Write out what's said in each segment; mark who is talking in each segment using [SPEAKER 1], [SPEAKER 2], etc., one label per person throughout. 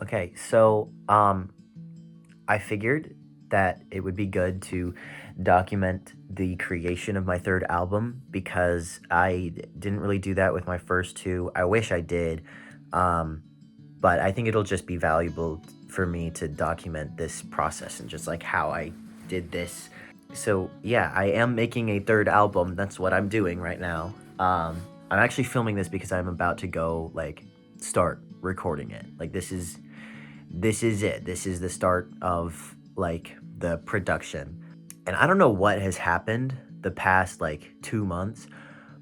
[SPEAKER 1] Okay, so I figured that it would be good to document the creation of my third album because didn't really do that with my first two. I wish I did, um, but I think it'll just be valuable for me to document this process and just like how I did this. So yeah, I am making a third album. That's what I'm doing right now. I'm actually filming this because I'm about to go like start recording it. Like this is it. This is the start of like the production. And I don't know what has happened the past like 2 months,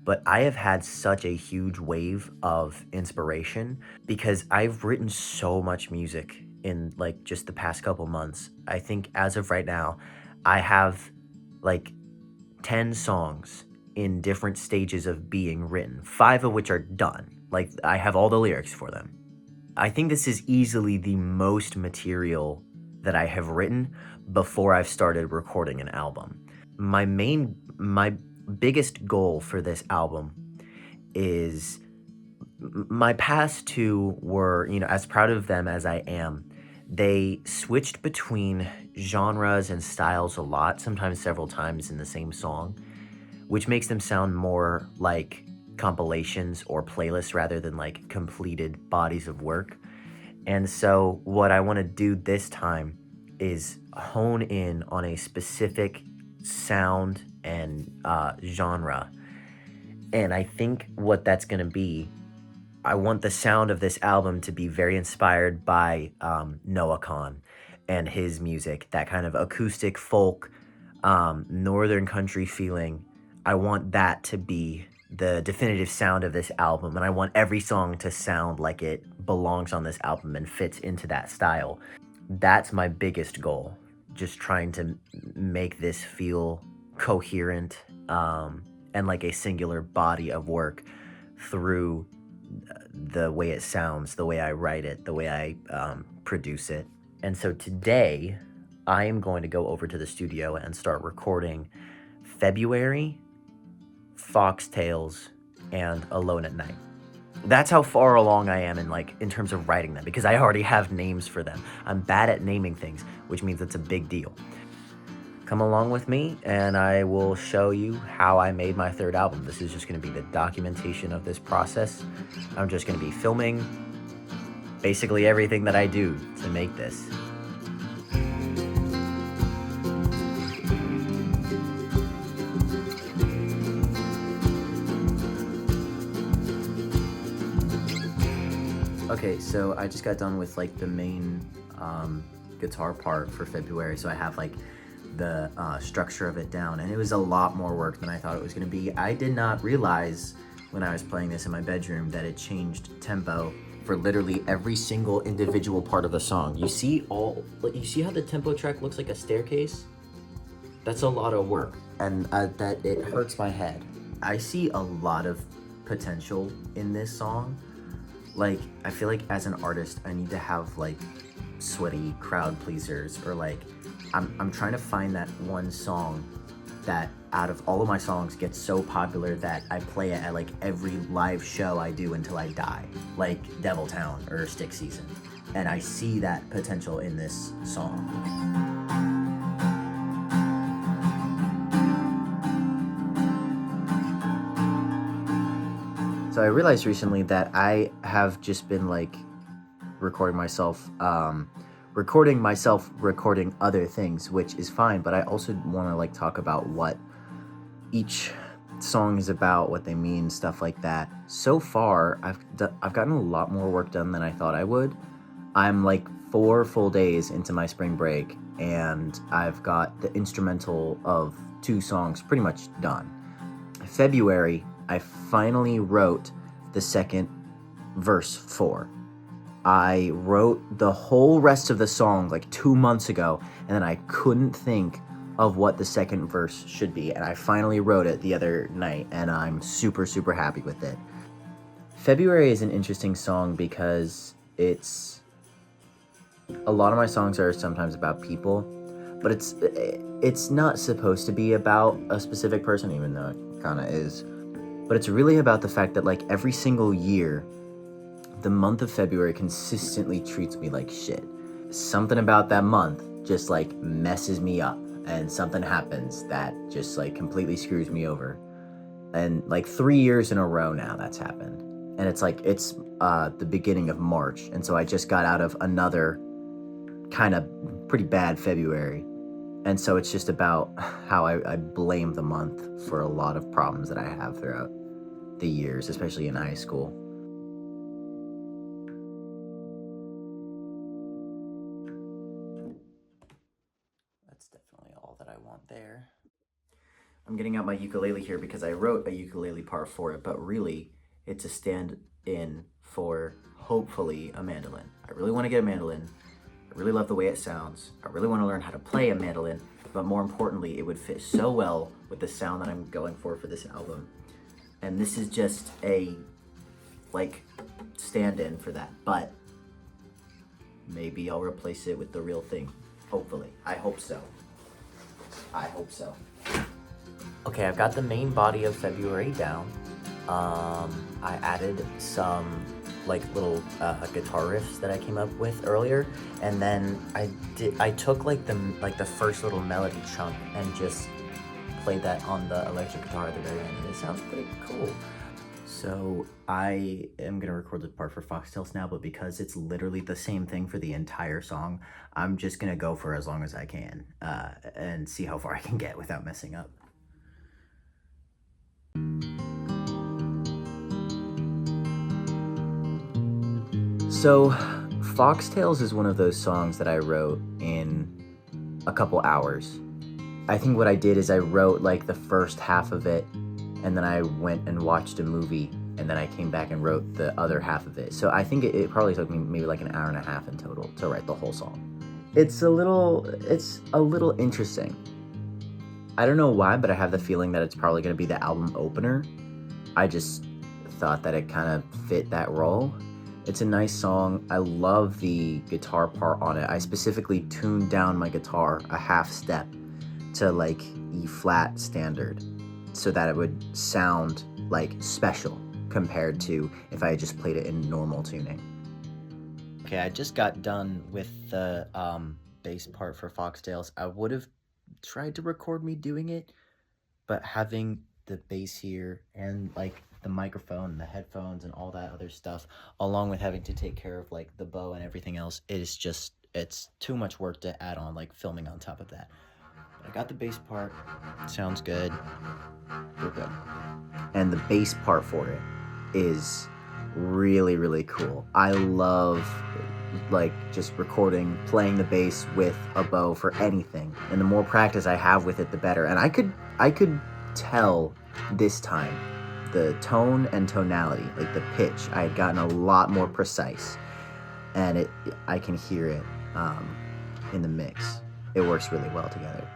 [SPEAKER 1] but I have had such a huge wave of inspiration because I've written so much music in like just the past couple months. I think as of right now, I have like 10 songs in different stages of being written, five of which are done. Like I have all the lyrics for them. I think this is easily the most material that I have written before I've started recording an album. My biggest goal for this album is my past two were, as proud of them as I am, they switched between genres and styles a lot, sometimes several times in the same song, which makes them sound more like compilations or playlists rather than like completed bodies of work. And so, what I want to do this time is hone in on a specific sound and genre. And I think what that's going to be, I want the sound of this album to be very inspired by Noah Kahn and his music, that kind of acoustic folk, northern country feeling. I want that to be the definitive sound of this album, and I want every song to sound like it belongs on this album and fits into that style. That's my biggest goal, just trying to make this feel coherent, and like a singular body of work through the way it sounds, the way I write it, the way I produce it. And so today, I am going to go over to the studio and start recording February, Foxtails, and Alone at Night. That's how far along I am in terms of writing them because I already have names for them. I'm bad at naming things, which means it's a big deal. Come along with me and I will show you how I made my third album. This is just going to be the documentation of this process. I'm just going to be filming basically everything that I do to make this. Okay, so I just got done with like the main guitar part for February, so I have like the structure of it down, and it was a lot more work than I thought it was going to be. I did not realize when I was playing this in my bedroom that it changed tempo for literally every single individual part of the song. You see how the tempo track looks like a staircase? That's a lot of work, and that it hurts my head. I see a lot of potential in this song. Like, I feel like as an artist, I need to have like sweaty crowd pleasers, or like I'm trying to find that one song that out of all of my songs gets so popular that I play it at like every live show I do until I die, like Devil Town or Stick Season. And I see that potential in this song. So I realized recently that I have just been like recording myself, recording other things, which is fine. But I also want to like talk about what each song is about, what they mean, stuff like that. So far, I've gotten a lot more work done than I thought I would. I'm like 4 full days into my spring break, and I've got the instrumental of 2 songs pretty much done. February, I finally wrote the second verse for. I wrote the whole rest of the song like 2 months ago, and then I couldn't think of what the second verse should be, and I finally wrote it the other night, and I'm super, super happy with it. February is an interesting song because a lot of my songs are sometimes about people, but it's not supposed to be about a specific person, even though it kind of is. But it's really about the fact that like every single year, the month of February consistently treats me like shit. Something about that month just like messes me up, and something happens that just like completely screws me over. And like 3 years in a row now that's happened. And it's the beginning of March, and so I just got out of another kind of pretty bad February. And so it's just about how I blame the month for a lot of problems that I have throughout the years, especially in high school. That's definitely all that I want there. I'm getting out my ukulele here because I wrote a ukulele part for it, but really it's a stand-in for hopefully a mandolin. I really want to get a mandolin. I really love the way it sounds. I really want to learn how to play a mandolin, but more importantly, it would fit so well with the sound that I'm going for this album. And this is just a stand-in for that, but maybe I'll replace it with the real thing. Hopefully. I hope so. Okay, I've got the main body of February down. I added some little guitar riffs that I came up with earlier, and then I took the first little melody chunk and just played that on the electric guitar at the very end, and it sounds pretty cool. So I am gonna record the part for Foxtails now, but because it's literally the same thing for the entire song, I'm just gonna go for as long as I can and see how far I can get without messing up. So, Foxtails is one of those songs that I wrote in a couple hours. I think what I did is I wrote the first half of it, and then I went and watched a movie, and then I came back and wrote the other half of it. So I think it probably took me maybe an hour and a half in total to write the whole song. It's a little interesting. I don't know why, but I have the feeling that it's probably going to be the album opener. I just thought that it kind of fit that role. It's a nice song. I love the guitar part on it. I specifically tuned down my guitar a half step to E flat standard so that it would sound special compared to if I had just played it in normal tuning. Okay, I just got done with the bass part for Foxtails. I would have tried to record me doing it, but having the bass here and the microphone, the headphones, and all that other stuff, along with having to take care of the bow and everything else, it's too much work to add on filming on top of that. But I got the bass part. Sounds good. We're good. And the bass part for it is really, really cool. I love just recording, playing the bass with a bow for anything. And the more practice I have with it, the better. And I could tell this time the tone and tonality, the pitch. I had gotten a lot more precise, and I can hear it in the mix. It works really well together.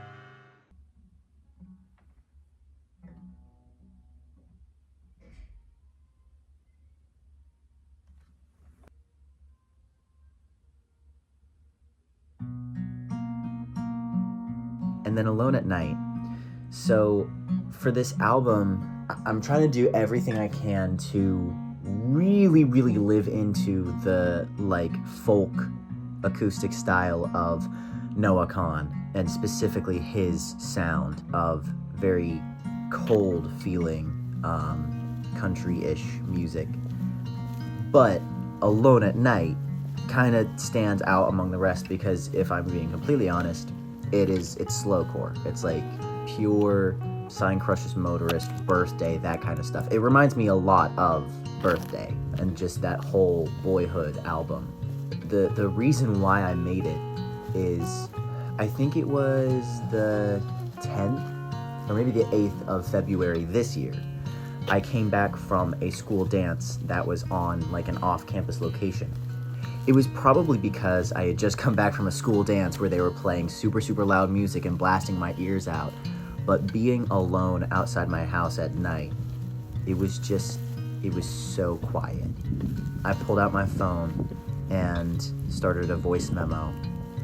[SPEAKER 1] And then Alone at Night. So for this album, I'm trying to do everything I can to really, really live into the folk acoustic style of Noah Kahan, and specifically his sound of very cold feeling country-ish music. But Alone at Night kind of stands out among the rest because, if I'm being completely honest, it's slowcore. It's pure Sign Crushes Motorist, Birthday, that kind of stuff. It reminds me a lot of Birthday and just that whole Boyhood album. The reason why I made it is, I think it was the 10th or maybe the 8th of February this year. I came back from a school dance that was on an off-campus location. It was probably because I had just come back from a school dance where they were playing super, super loud music and blasting my ears out. But being alone outside my house at night, it was so quiet. I pulled out my phone and started a voice memo,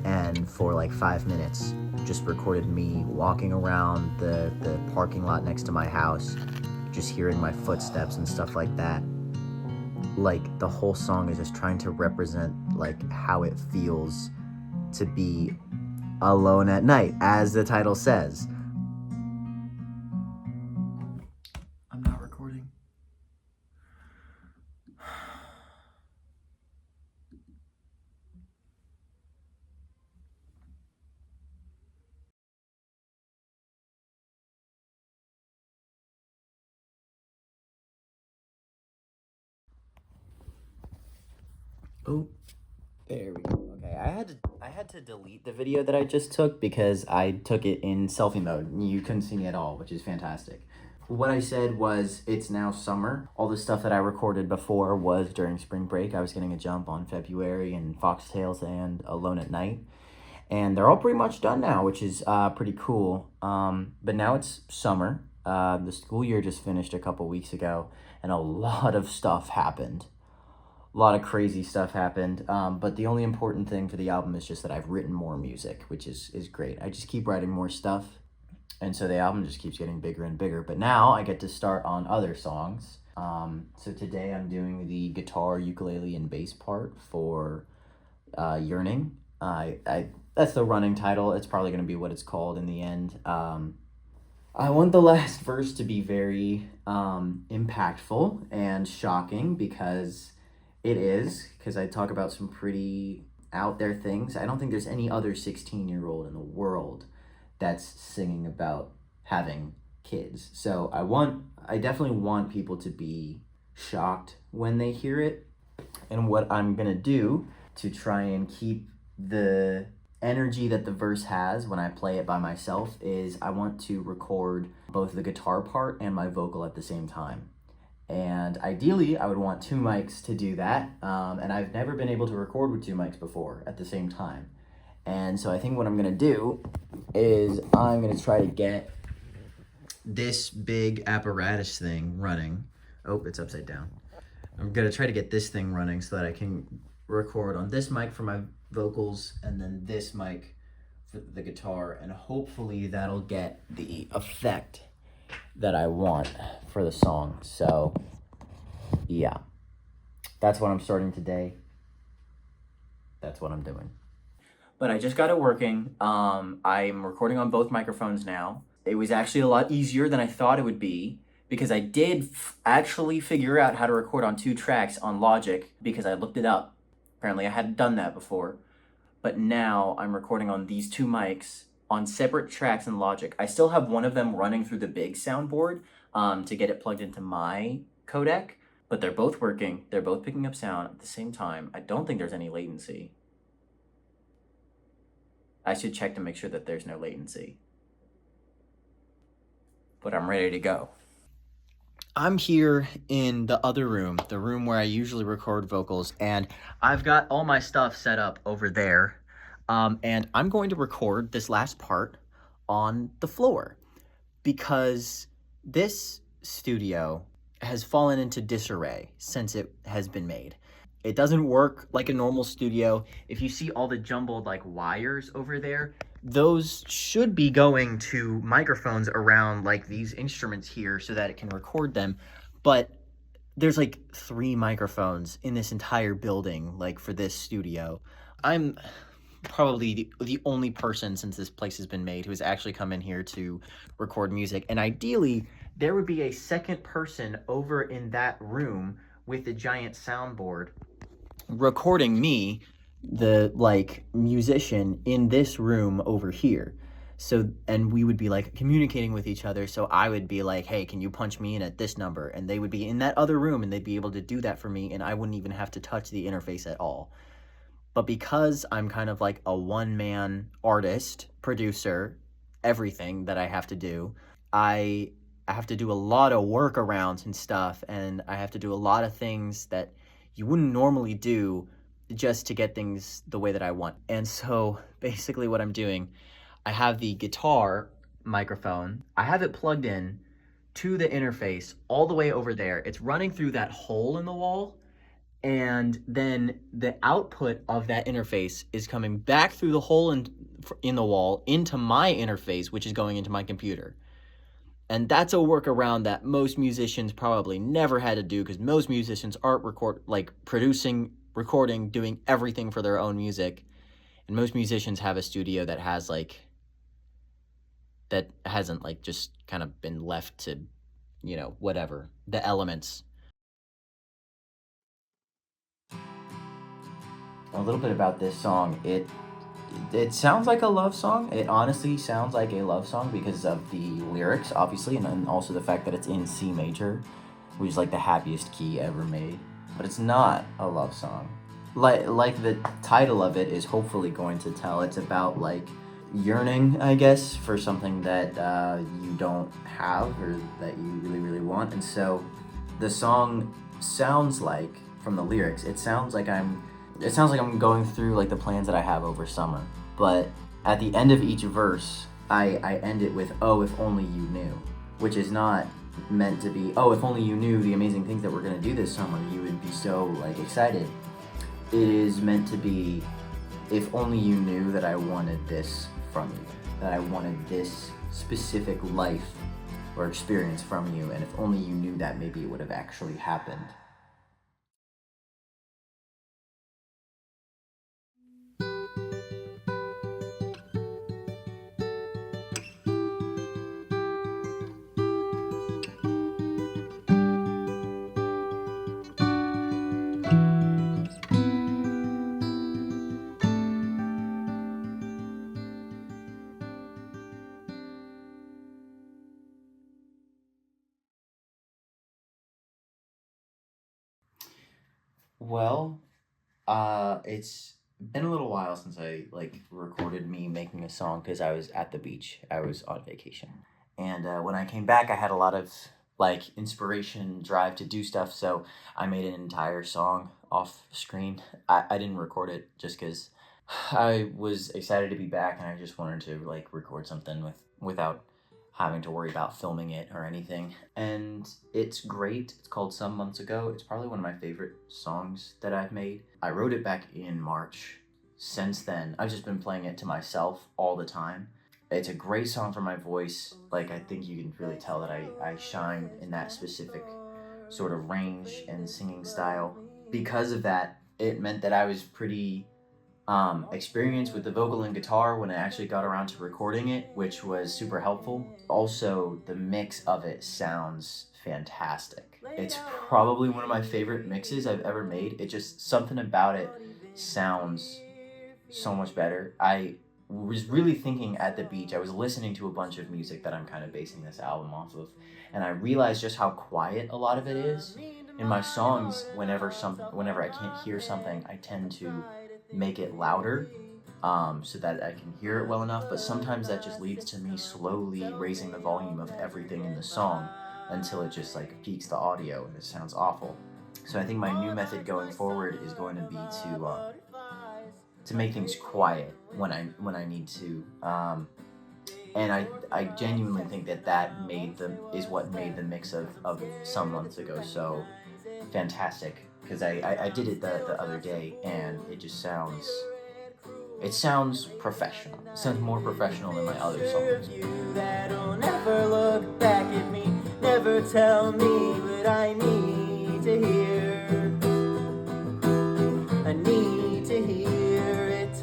[SPEAKER 1] and for 5 minutes, just recorded me walking around the parking lot next to my house, just hearing my footsteps and stuff like that. like the whole song is just trying to represent like how it feels to be alone at night, as the title says. I'm not recording. Oh, there we go. Okay, I had to delete the video that I just took because I took it in selfie mode. You couldn't see me at all, which is fantastic. What I said was it's now summer. All the stuff that I recorded before was during spring break. I was getting a jump on February and Foxtails and Alone at Night. And they're all pretty much done now, which is pretty cool. But now it's summer. The school year just finished a couple weeks ago, and a lot of stuff happened. A lot of crazy stuff happened. But the only important thing for the album is just that I've written more music, which is great. I just keep writing more stuff, and so the album just keeps getting bigger and bigger. But now I get to start on other songs. So today I'm doing the guitar, ukulele, and bass part for Yearning. I That's the running title. It's probably going to be what it's called in the end. I want the last verse to be very impactful and shocking because it is, because I talk about some pretty out there things. I don't think there's any other 16-year-old in the world that's singing about having kids. So I definitely want people to be shocked when they hear it. And what I'm going to do to try and keep the energy that the verse has when I play it by myself is I want to record both the guitar part and my vocal at the same time. And ideally, I would want two mics to do that. And I've never been able to record with two mics before at the same time. And so I think what I'm going to do is I'm going to try to get this big apparatus thing running. Oh, it's upside down. I'm going to try to get this thing running so that I can record on this mic for my vocals and then this mic for the guitar, and hopefully that'll get the effect that I want for the song. So yeah, that's what I'm starting today. That's what I'm doing. But I just got it working. I'm recording on both microphones now. It was actually a lot easier than I thought it would be because I did actually figure out how to record on 2 tracks on Logic because I looked it up. Apparently I hadn't done that before. But now I'm recording on these 2 mics on separate tracks in Logic. I still have one of them running through the big soundboard to get it plugged into my codec, but they're both working. They're both picking up sound at the same time. I don't think there's any latency. I should check to make sure that there's no latency. But I'm ready to go. I'm here in the other room, the room where I usually record vocals, and I've got all my stuff set up over there. And I'm going to record this last part on the floor because this studio has fallen into disarray since it has been made. It doesn't work like a normal studio. If you see all the jumbled like wires over there, those should be going to microphones around like these instruments here so that it can record them. But there's like 3 microphones in this entire building, like for this studio. I'm probably the only person since this place has been made who has actually come in here to record music. And ideally, there would be a second person over in that room with the giant soundboard recording me, the like musician, in this room over here. So, and we would be like communicating with each other. So I would be like, hey, can you punch me in at this number? And they would be in that other room and they'd be able to do that for me. And I wouldn't even have to touch the interface at all. But because I'm kind of like a one-man artist, producer, everything that I have to do, I have to do a lot of workarounds and stuff. And I have to do a lot of things that you wouldn't normally do just to get things the way that I want. And so basically what I'm doing, I have the guitar microphone. I have it plugged in to the interface all the way over there. It's running through that hole in the wall. And then the output of that interface is coming back through the hole in the wall into my interface, which is going into my computer.
[SPEAKER 2] And that's a workaround that most musicians probably never had to do, because most musicians aren't producing, recording, doing everything for their own music. And most musicians have a studio that hasn't just kind of been left to, whatever, the elements.
[SPEAKER 1] A little bit about this song. It sounds like a love song. It honestly sounds like a love song because of the lyrics, obviously, and also the fact that it's in C major, which is like the happiest key ever made. But it's not a love song. Like the title of it is hopefully going to tell. It's about like yearning, I guess, for something that you don't have or that you really really want. And so, the song sounds like, from the lyrics, it sounds like I'm going through like the plans that I have over summer. But at the end of each verse, I end it with, "Oh, if only you knew," which is not meant to be, "Oh, if only you knew the amazing things that we're gonna do this summer, you would be so like excited." It is meant to be, "If only you knew that I wanted this from you, that I wanted this specific life or experience from you, and if only you knew that, maybe it would have actually happened." Well, it's been a little while since I like recorded me making a song because I was at the beach. I was on vacation, and when I came back, I had a lot of like inspiration, drive to do stuff. So I made an entire song off screen. I didn't record it just because I was excited to be back, and I just wanted to like record something without having to worry about filming it or anything. And it's great. It's called Some Months Ago. It's probably one of my favorite songs that I've made. I wrote it back in March. Since then, I've just been playing it to myself all the time. It's a great song for my voice. Like, I think you can really tell that I shine in that specific sort of range and singing style. Because of that, it meant that I was pretty experience with the vocal and guitar when I actually got around to recording it, which was super helpful. Also, the mix of it sounds fantastic. It's probably one of my favorite mixes I've ever made. It just, something about it sounds so much better. I was really thinking at the beach, I was listening to a bunch of music that I'm kind of basing this album off of, and I realized just how quiet a lot of it is. In my songs, whenever I can't hear something, I tend to make it louder, so that I can hear it well enough, but sometimes that just leads to me slowly raising the volume of everything in the song until it just like peaks the audio and it sounds awful. So I think my new method going forward is going to be to make things quiet when I need to, and I genuinely think that is what made the mix of Some Months Ago so fantastic, because I did it the other day, and it sounds professional. It sounds more professional than my other songs.
[SPEAKER 2] That'll never look back at me, never tell me what I need to hear. I need to hear it.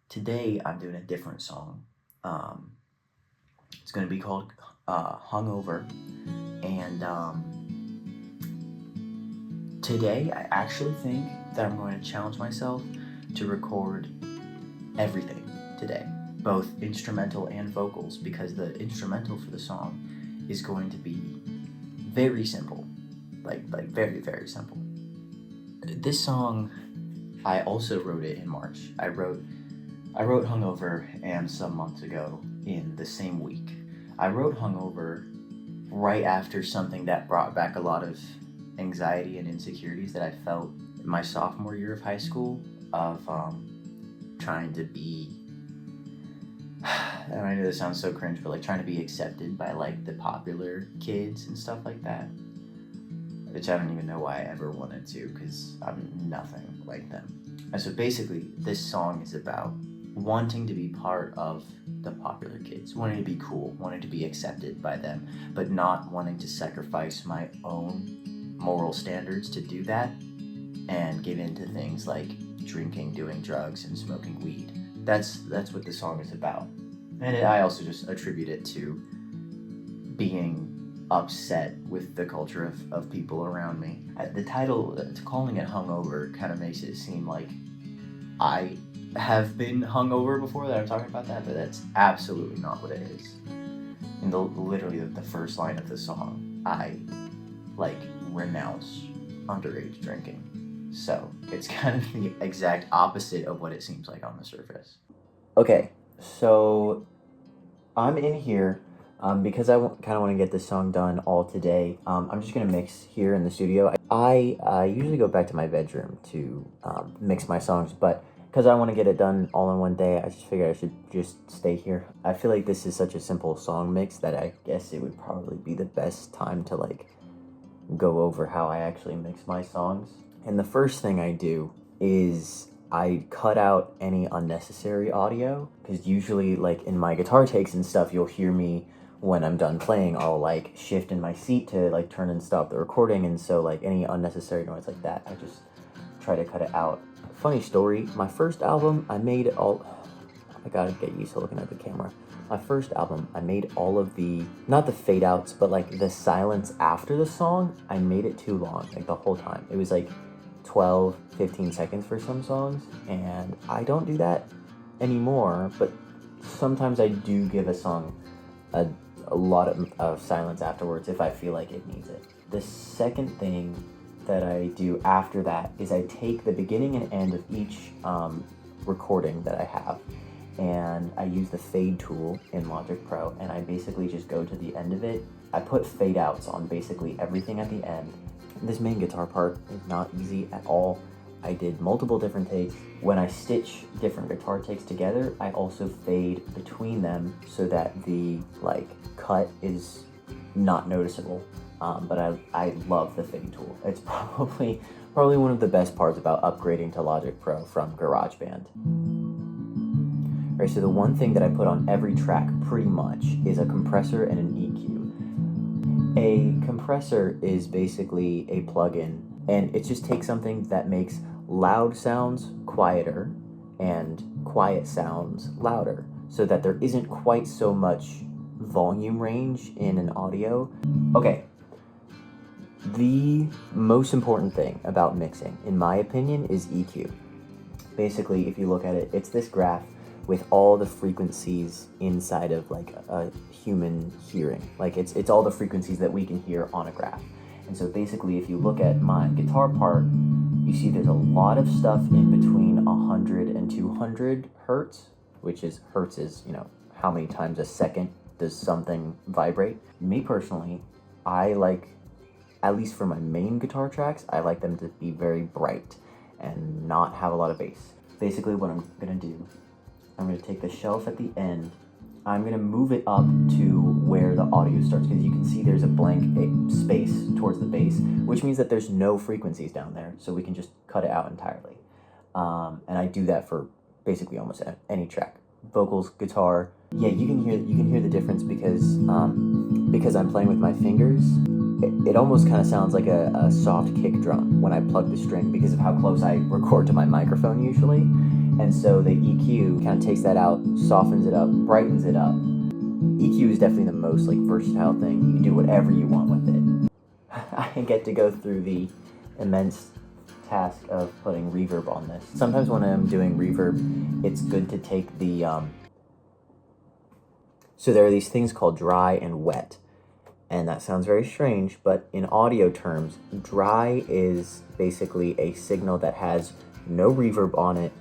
[SPEAKER 1] Today I'm doing a different song. Um, it's going to be called Hungover, and today I actually think that I'm going to challenge myself to record everything today, both instrumental and vocals, because the instrumental for the song is going to be very simple, like very very simple. This song, I also wrote it in March. I wrote Hungover and Some Months Ago in the same week. I wrote Hungover right after something that brought back a lot of anxiety and insecurities that I felt in my sophomore year of high school, of trying to be, and I know this sounds so cringe, but like trying to be accepted by like the popular kids and stuff like that, which I don't even know why I ever wanted to, because I'm nothing like them. And so basically, this song is about wanting to be part of the popular kids, wanting to be cool, wanting to be accepted by them, but not wanting to sacrifice my own moral standards to do that and give in to things like drinking, doing drugs, and smoking weed. That's what the song is about. And I also just attribute it to being upset with the culture of people around me. The title, calling it hungover, kind of makes it seem like I have been hungover before, that I'm talking about that, but that's absolutely not what it is. In literally the first line of the song, I renounce underage drinking. So it's kind of the exact opposite of what it seems like on the surface. Okay, so I'm in here because I kind of want to get this song done all today. I'm just going to mix here in the studio. I usually go back to my bedroom to mix my songs, but because I want to get it done all in one day, I just figured I should just stay here. I feel like this is such a simple song mix that I guess it would probably be the best time to go over how I actually mix my songs. And the first thing I do is I cut out any unnecessary audio, because usually in my guitar takes and stuff, you'll hear me when I'm done playing, I'll shift in my seat to turn and stop the recording, and so any unnecessary noise like that, I just try to cut it out. Funny story, my first album, I gotta get used to looking at the camera. My first album, I made all of not the fade outs, but the silence after the song, I made it too long, the whole time. It was 12, 15 seconds for some songs, and I don't do that anymore, but sometimes I do give a song a lot of silence afterwards if I feel like it needs it. The second thing that I do after that is I take the beginning and end of each recording that I have, and I use the fade tool in Logic Pro, and I basically just go to the end of it. I put fade outs on basically everything at the end. This main guitar part is not easy at all. I did multiple different takes. When I stitch different guitar takes together, I also fade between them so that the cut is not noticeable. But I love the fade tool. It's probably one of the best parts about upgrading to Logic Pro from GarageBand. Right, so the one thing that I put on every track pretty much is a compressor and an EQ. A compressor is basically a plugin, and it just takes something that makes loud sounds quieter and quiet sounds louder, so that there isn't quite so much volume range in an audio. Okay, the most important thing about mixing, in my opinion, is EQ. Basically, if you look at it, it's this graph with all the frequencies inside of a human hearing. It's all the frequencies that we can hear on a graph. And so basically, if you look at my guitar part, you see there's a lot of stuff in between 100 and 200 hertz, which is hertz is, how many times a second does something vibrate. Me personally, I at least for my main guitar tracks, I like them to be very bright and not have a lot of bass. Basically what I'm gonna do, I'm gonna take the shelf at the end, I'm gonna move it up to where the audio starts, because you can see there's a blank space towards the bass, which means that there's no frequencies down there, so we can just cut it out entirely. And I do that for basically almost any track. Vocals, guitar, yeah, you can hear the difference because I'm playing with my fingers. It almost kind of sounds like a soft kick drum when I plug the string, because of how close I record to my microphone usually. And so the EQ kind of takes that out, softens it up, brightens it up. EQ is definitely the most versatile thing. You can do whatever you want with it. I get to go through the immense task of putting reverb on this. Sometimes when I'm doing reverb, it's good to take the so there are these things called dry and wet. And that sounds very strange, but in audio terms, dry is basically a signal that has no reverb on it,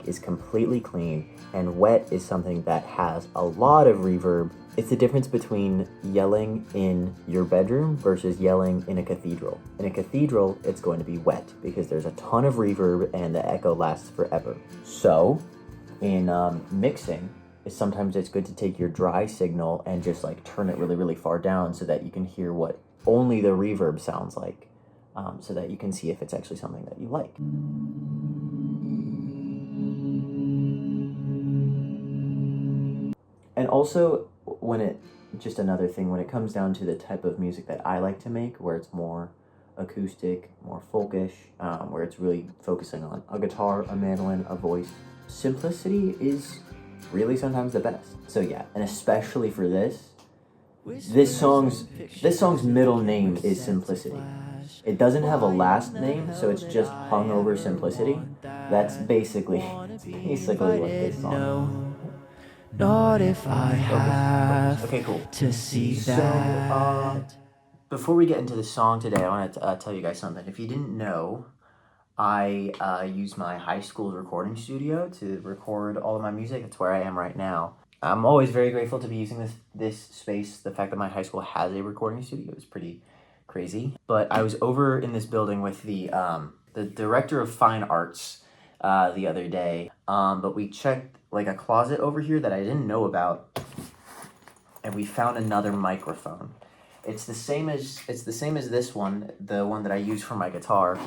[SPEAKER 1] is completely clean, and wet is something that has a lot of reverb. It's the difference between yelling in your bedroom versus yelling in a cathedral. In a cathedral, it's going to be wet because there's a ton of reverb and the echo lasts forever. So, in mixing, sometimes it's good to take your dry signal and just turn it really, really far down so that you can hear what only the reverb sounds like, so that you can see if it's actually something that you like.
[SPEAKER 2] And also, just another thing, when it comes down to the type of music that I like to make, where it's more acoustic, more folkish, where it's really focusing on a guitar, a mandolin, a voice, simplicity is really sometimes the best. So yeah, and especially for this song's middle name is Simplicity. It doesn't have a last name, so it's just hung over Simplicity. That's basically what this song is.
[SPEAKER 3] Not if I have
[SPEAKER 2] Okay, cool.
[SPEAKER 3] to see
[SPEAKER 2] So,
[SPEAKER 3] that.
[SPEAKER 2] before we get into the song today, I want to tell you guys something. If you didn't know, I use my high school recording studio to record all of my music. That's where I am right now. I'm always very grateful to be using this space. The fact that my high school has a recording studio is pretty crazy. But I was over in this building with the director of fine arts the other day. But we checked like a closet over here that I didn't know about, and we found another microphone. It's the same as this one, the one that I use for my guitar.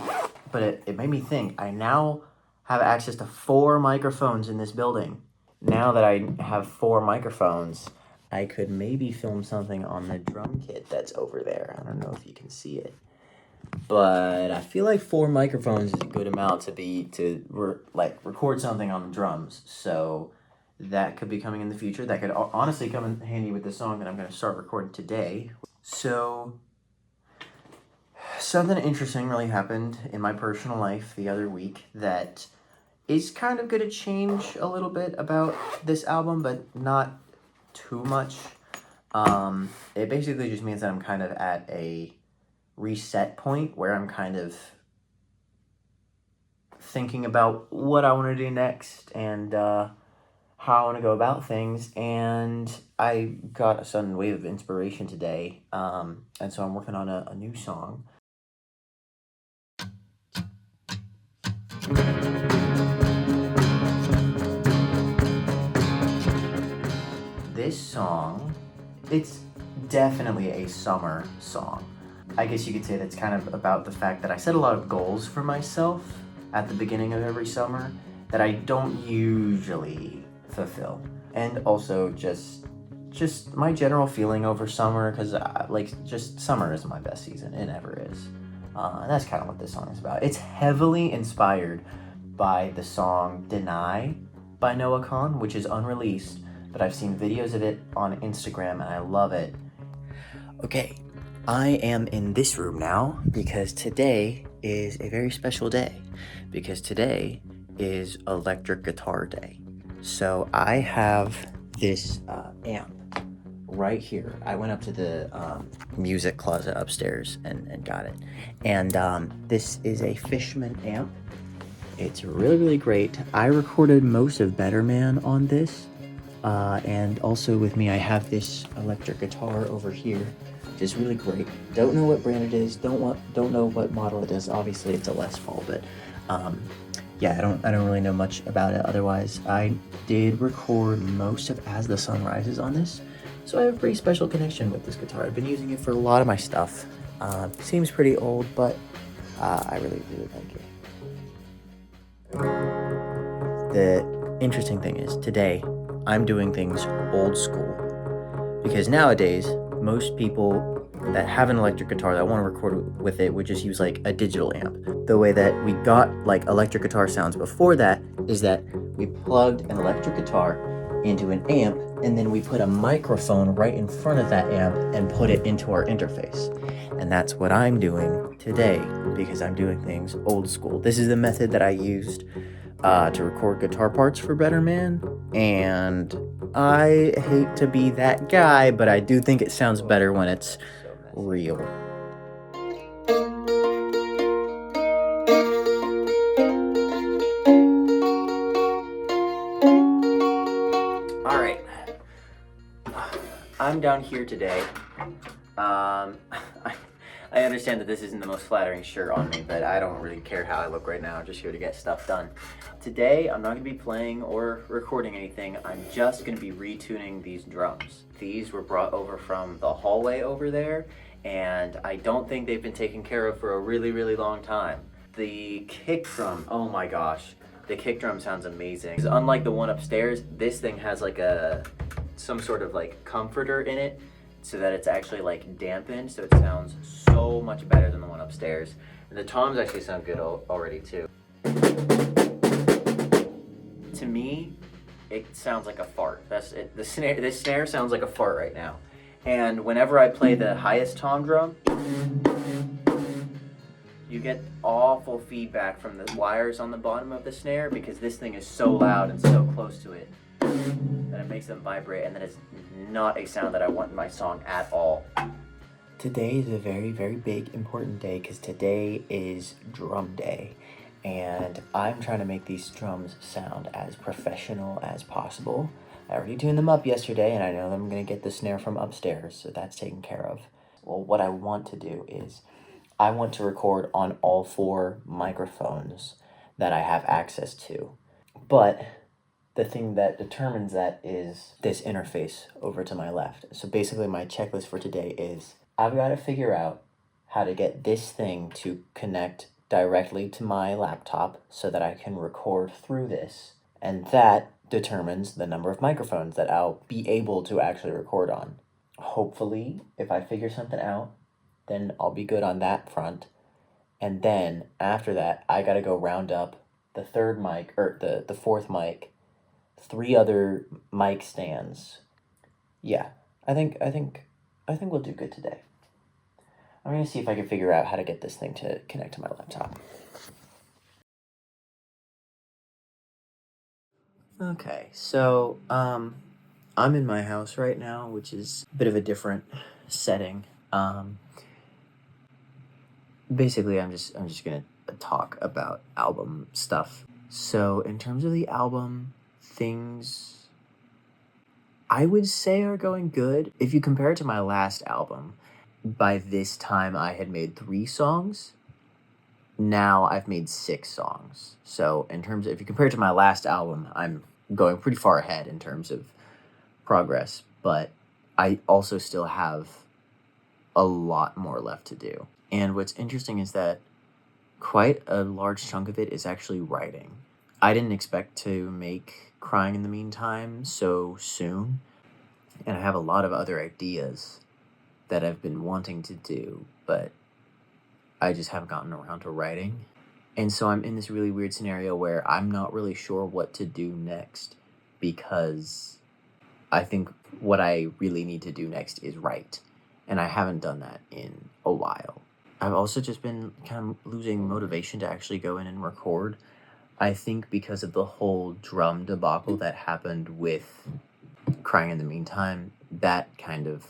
[SPEAKER 2] But it made me think, I now have access to 4 microphones in this building. Now that I have 4 microphones, I could maybe film something on the drum kit that's over there. I don't know if you can see it. But I feel like 4 microphones is a good amount to record something on the drums. So that could be coming in the future. That could honestly come in handy with the song that I'm going to start recording today. So something interesting really happened in my personal life the other week that is kind of going to change a little bit about this album, but not too much. It basically just means that I'm kind of at a reset point where I'm kind of thinking about what I want to do next and how I want to go about things. And I got a sudden wave of inspiration today, and so I'm working on a new song. This song, it's definitely a summer song. I guess you could say that's kind of about the fact that I set a lot of goals for myself at the beginning of every summer that I don't usually fulfill. And also just my general feeling over summer, because just summer is my best season. It never is. And that's kind of what this song is about. It's heavily inspired by the song Deny by Noah Kahan, which is unreleased, but I've seen videos of it on Instagram and I love it. Okay, I am in this room now because today is a very special day, because today is electric guitar day. So I have this amp right here. I went up to the music closet upstairs and got it. And this is a Fishman amp. It's really, really great. I recorded most of Better Man on this. And also with me, I have this electric guitar over here, which is really great. Don't know what brand it is. Don't know what model it is. Obviously, it's a Les Paul, but yeah, I don't really know much about it. Otherwise, I did record most of As the Sun Rises on this, so I have a pretty special connection with this guitar. I've been using it for a lot of my stuff. Seems pretty old, but I really, really like it. The interesting thing is, today, I'm doing things old school, because nowadays most people that have an electric guitar that want to record with it would just use like a digital amp. The way that we got like electric guitar sounds before that is that we plugged an electric guitar into an amp, and then we put a microphone right in front of that amp and put it into our interface. And that's what I'm doing today, because I'm doing things old school. This is the method that I used to record guitar parts for Better Man, and I hate to be that guy, but I do think it sounds better when it's real. Alright, I'm down here today. I understand that this isn't the most flattering shirt on me, but I don't really care how I look right now. I'm just here to get stuff done. Today, I'm not going to be playing or recording anything. I'm just going to be retuning these drums. These were brought over from the hallway over there, and I don't think they've been taken care of for a really, really long time. The kick drum, oh my gosh. The kick drum sounds amazing. Unlike the one upstairs, this thing has like a
[SPEAKER 1] some sort of like comforter in it so that it's actually like dampened, so it sounds so much better than the one upstairs. And the toms actually sound good already too. To me, it sounds like a fart. That's it. This snare sounds like a fart right now. And whenever I play the highest tom drum, you get awful feedback from the wires on the bottom of the snare because this thing is so loud and so close to it that it makes them vibrate, and that is not a sound that I want in my song at all. Today is a very, very big, important day because today is drum day. And I'm trying to make these drums sound as professional as possible. I already tuned them up yesterday, and I know that I'm going to get the snare from upstairs, so that's taken care of. Well, what I want to do is I want to record on all 4 microphones that I have access to. But the thing that determines that is this interface over to my left. So basically my checklist for today is I've got to figure out how to get this thing to connect directly to my laptop so that I can record through this. And that determines the number of microphones that I'll be able to actually record on. Hopefully, if I figure something out, then I'll be good on that front. And then after that, I gotta go round up the third mic, or the fourth mic, 3 other mic stands. Yeah, I think we'll do good today. I'm gonna see if I can figure out how to get this thing to connect to my laptop. Okay, so I'm in my house right now, which is a bit of a different setting. Basically, I'm just gonna talk about album stuff. So in terms of the album, things I would say are going good. If you compare it to my last album, by this time I had made 3 songs. Now I've made 6 songs. So in terms of, if you compare it to my last album, I'm going pretty far ahead in terms of progress, but I also still have a lot more left to do. And what's interesting is that quite a large chunk of it is actually writing. I didn't expect to make Crying in the Meantime so soon, and I have a lot of other ideas that I've been wanting to do, but I just haven't gotten around to writing. And so I'm in this really weird scenario where I'm not really sure what to do next, because I think what I really need to do next is write, and I haven't done that in a while. I've also just been kind of losing motivation to actually go in and record. I think because of the whole drum debacle that happened with Crying in the Meantime, that kind of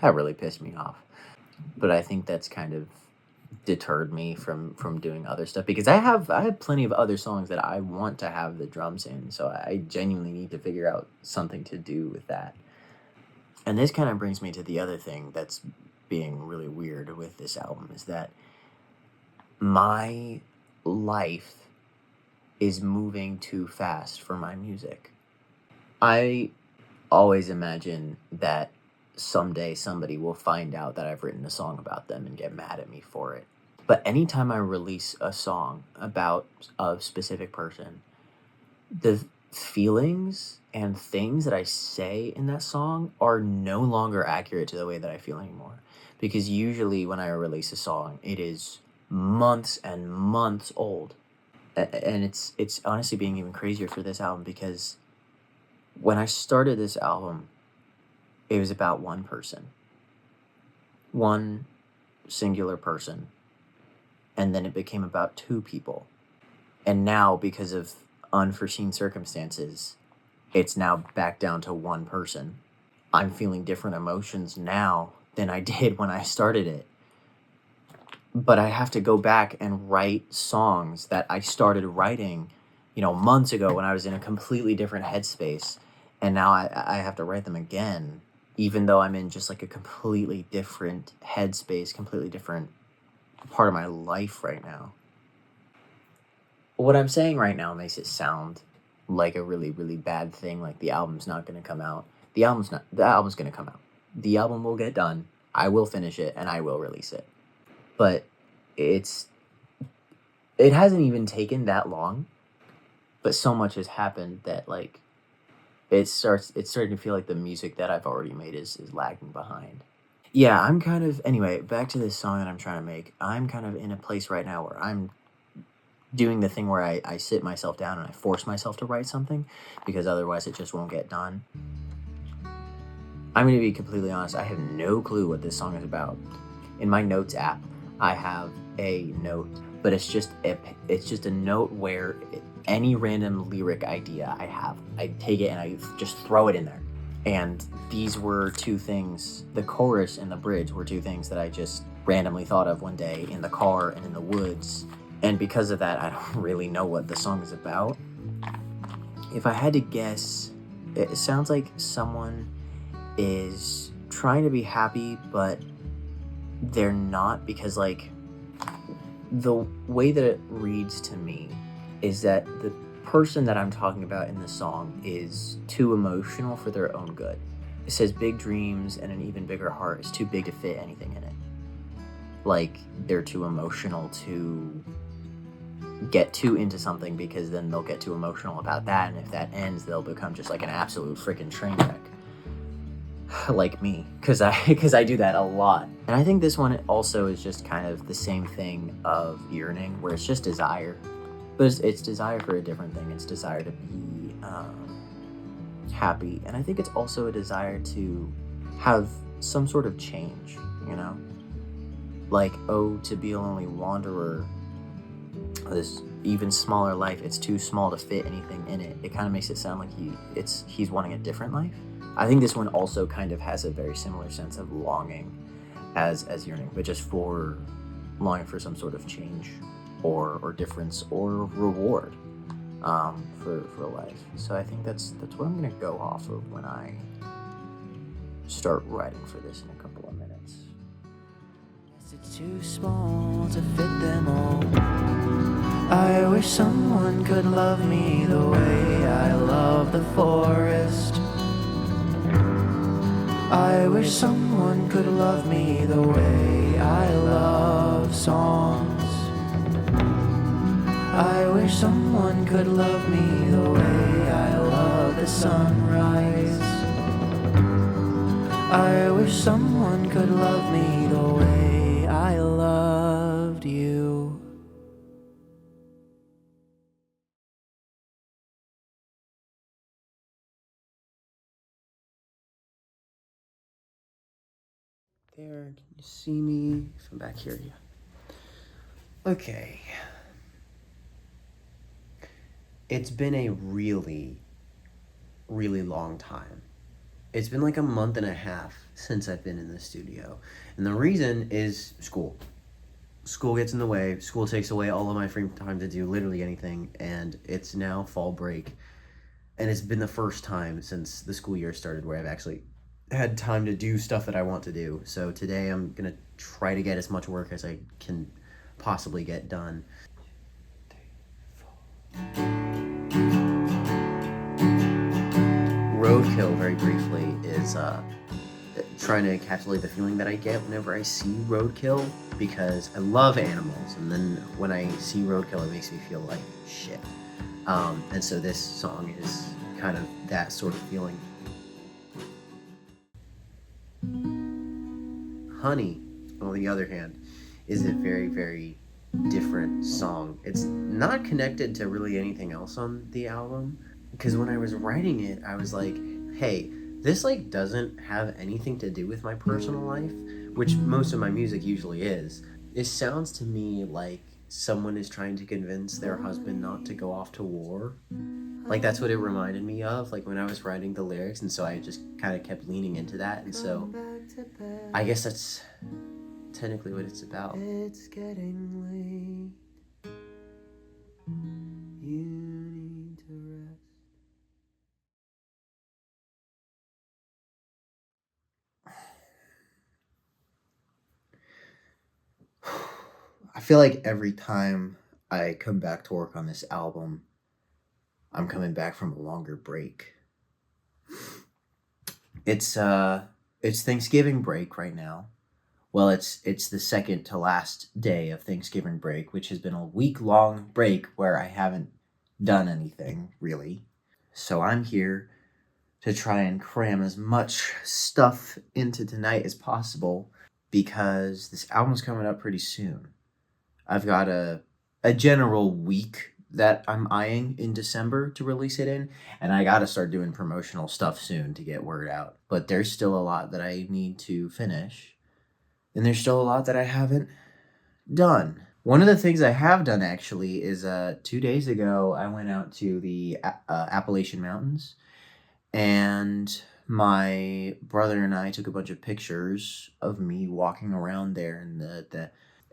[SPEAKER 1] that really pissed me off. But I think that's kind of deterred me from doing other stuff, because I have plenty of other songs that I want to have the drums in, so I genuinely need to figure out something to do with that. And this kind of brings me to the other thing that's being really weird with this album, is that my life is moving too fast for my music. I always imagine that someday somebody will find out that I've written a song about them and get mad at me for it. But anytime I release a song about a specific person, the feelings and things that I say in that song are no longer accurate to the way that I feel anymore. Because usually when I release a song, it is months and months old. And it's honestly being even crazier for this album, because when I started this album, it was about one person. One singular person. And then it became about 2 people. And now, because of unforeseen circumstances, it's now back down to 1 person. I'm feeling different emotions now than I did when I started it. But I have to go back and write songs that I started writing, months ago when I was in a completely different headspace. And now I have to write them again, even though I'm in just like a completely different headspace, completely different part of my life right now. What I'm saying right now makes it sound like a really, really bad thing, like the album's not going to come out. The album's going to come out. The album will get done. I will finish it, and I will release it. But it hasn't even taken that long, but so much has happened that, like,
[SPEAKER 2] it's starting to feel like the music that I've already made is lagging behind. Yeah, I'm kind of anyway, back to this song that I'm trying to make. I'm kind of in a place right now where I'm doing the thing where I sit myself down and I force myself to write something because otherwise it just won't get done. I'm going to be completely honest, I have no clue what this song is about. In my notes app, I have a note, but it's just a note where any random lyric idea I have, I take it and I just throw it in there. And these were two things, the chorus and the bridge were two things that I just randomly thought of one day in the car and in the woods. And because of that, I don't really know what the song is about. If I had to guess, it sounds like someone is trying to be happy, but they're not, because like the way that it reads to me is that the person that I'm talking about in the song is too emotional for their own good. It says big dreams and an even bigger heart is too big to fit anything in it. Like they're too emotional to get too into something because then they'll get too emotional about that, and if that ends they'll become just like an absolute freaking train wreck. Like me, because I do that a lot. And I think this one also is just kind of the same thing of yearning, where it's just desire, but it's desire for a different thing. It's desire to be happy, and I think it's also a desire to have some sort of change, you know, like, oh, to be a lonely wanderer, this even smaller life, it's too small to fit anything in it. It kind of makes it sound like he's wanting a different life. I think this one also kind of has a very similar sense of longing as yearning, but just for longing for some sort of change or difference or reward for life. So I think that's what I'm gonna go off of when I start writing for this in a couple of minutes.
[SPEAKER 3] It's too small to fit them all. I wish someone could love me the way I love the forest. I wish someone could love me the way I love songs. I wish someone could love me the way I love the sunrise. I wish someone could love me the way I loved you.
[SPEAKER 2] There, can you see me from back here? Yeah. Okay. It's been a really, really long time. It's been like a month and a half since I've been in the studio. And the reason is school. School gets in the way. School takes away all of my free time to do literally anything. And it's now fall break. And it's been the first time since the school year started where I've actually had time to do stuff that I want to do. So today I'm going to try to get as much work as I can possibly get done. Roadkill, very briefly, is trying to encapsulate the feeling that I get whenever I see roadkill, because I love animals, and then when I see roadkill, it makes me feel like shit. And so this song is kind of that sort of feeling. Honey, on the other hand, is a very, very different song. It's not connected to really anything else on the album, because when I was writing it, I was like, hey, this like doesn't have anything to do with my personal life, which most of my music usually is. It sounds to me like someone is trying to convince their husband not to go off to war. Like that's what it reminded me of, like when I was writing the lyrics, and so I just kind of kept leaning into that, and so I guess that's technically what it's about.
[SPEAKER 3] It's getting late. You need to rest.
[SPEAKER 2] I feel like every time I come back to work on this album, I'm coming back from a longer break. It's Thanksgiving break right now. Well, it's the second to last day of Thanksgiving break, which has been a week-long break where I haven't done anything really. So I'm here to try and cram as much stuff into tonight as possible because this album's coming up pretty soon. I've got a general week that I'm eyeing in December to release it in, and I gotta start doing promotional stuff soon to get word out. But there's still a lot that I need to finish, and there's still a lot that I haven't done. One of the things I have done actually is 2 days ago I went out to the Appalachian Mountains, and my brother and I took a bunch of pictures of me walking around there in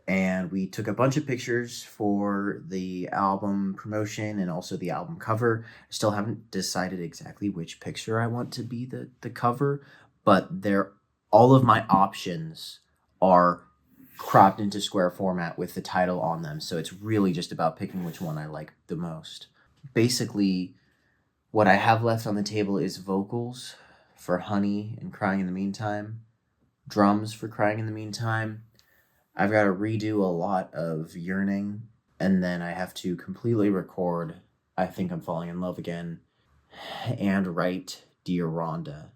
[SPEAKER 2] and we took a bunch of pictures for the album promotion and also the album cover. I still haven't decided exactly which picture I want to be the cover, but all of my options are cropped into square format with the title on them. So it's really just about picking which one I like the most. Basically, what I have left on the table is vocals for Honey and Crying in the Meantime, drums for Crying in the Meantime. I've got to redo a lot of Yearning, and then I have to completely record I Think I'm Falling in Love Again and write Dear Rhonda,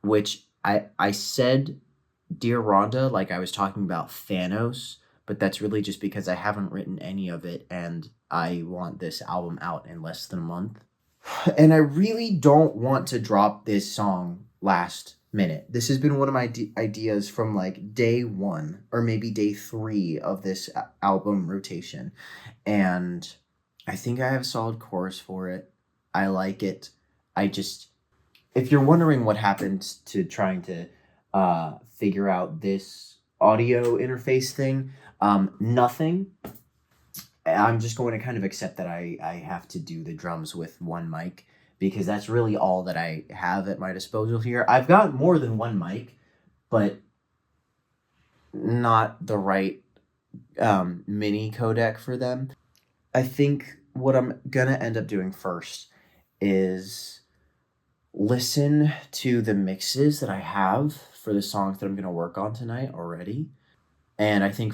[SPEAKER 2] which I said Dear Rhonda like I was talking about Thanos, but that's really just because I haven't written any of it and I want this album out in less than a month. And I really don't want to drop this song last minute. This has been one of my ideas from like day one or maybe day 3 of this album rotation. And I think I have a solid chorus for it. I like it. If you're wondering what happened to trying to figure out this audio interface thing, nothing. I'm just going to kind of accept that I have to do the drums with one mic because that's really all that I have at my disposal here. I've got more than one mic, but not the right mini codec for them. I think what I'm going to end up doing first is listen to the mixes that I have for the songs that I'm going to work on tonight already. And I think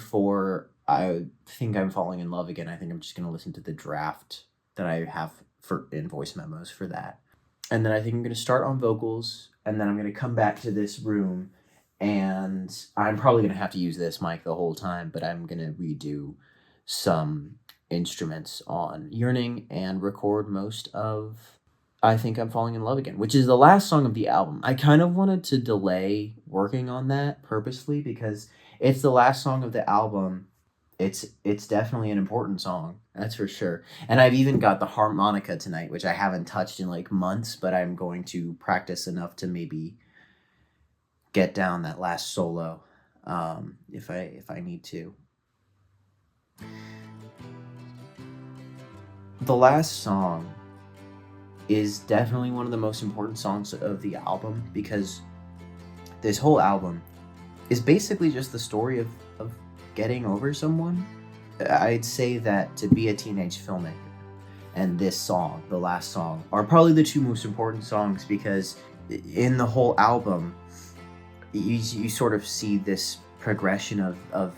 [SPEAKER 2] I Think I'm Falling in Love Again, I think I'm just going to listen to the draft that I have for in voice memos for that. And then I think I'm going to start on vocals, and then I'm going to come back to this room, and I'm probably going to have to use this mic the whole time, but I'm going to redo some instruments on Yearning and record most of I Think I'm Falling in Love Again, which is the last song of the album. I kind of wanted to delay working on that purposely because it's the last song of the album. It's definitely an important song, that's for sure. And I've even got the harmonica tonight, which I haven't touched in like months, but I'm going to practice enough to maybe get down that last solo if I need to. The last song is definitely one of the most important songs of the album because this whole album is basically just the story of getting over someone. I'd say that To Be a Teenage Filmmaker and this song, the last song, are probably the two most important songs because in the whole album, you sort of see this progression of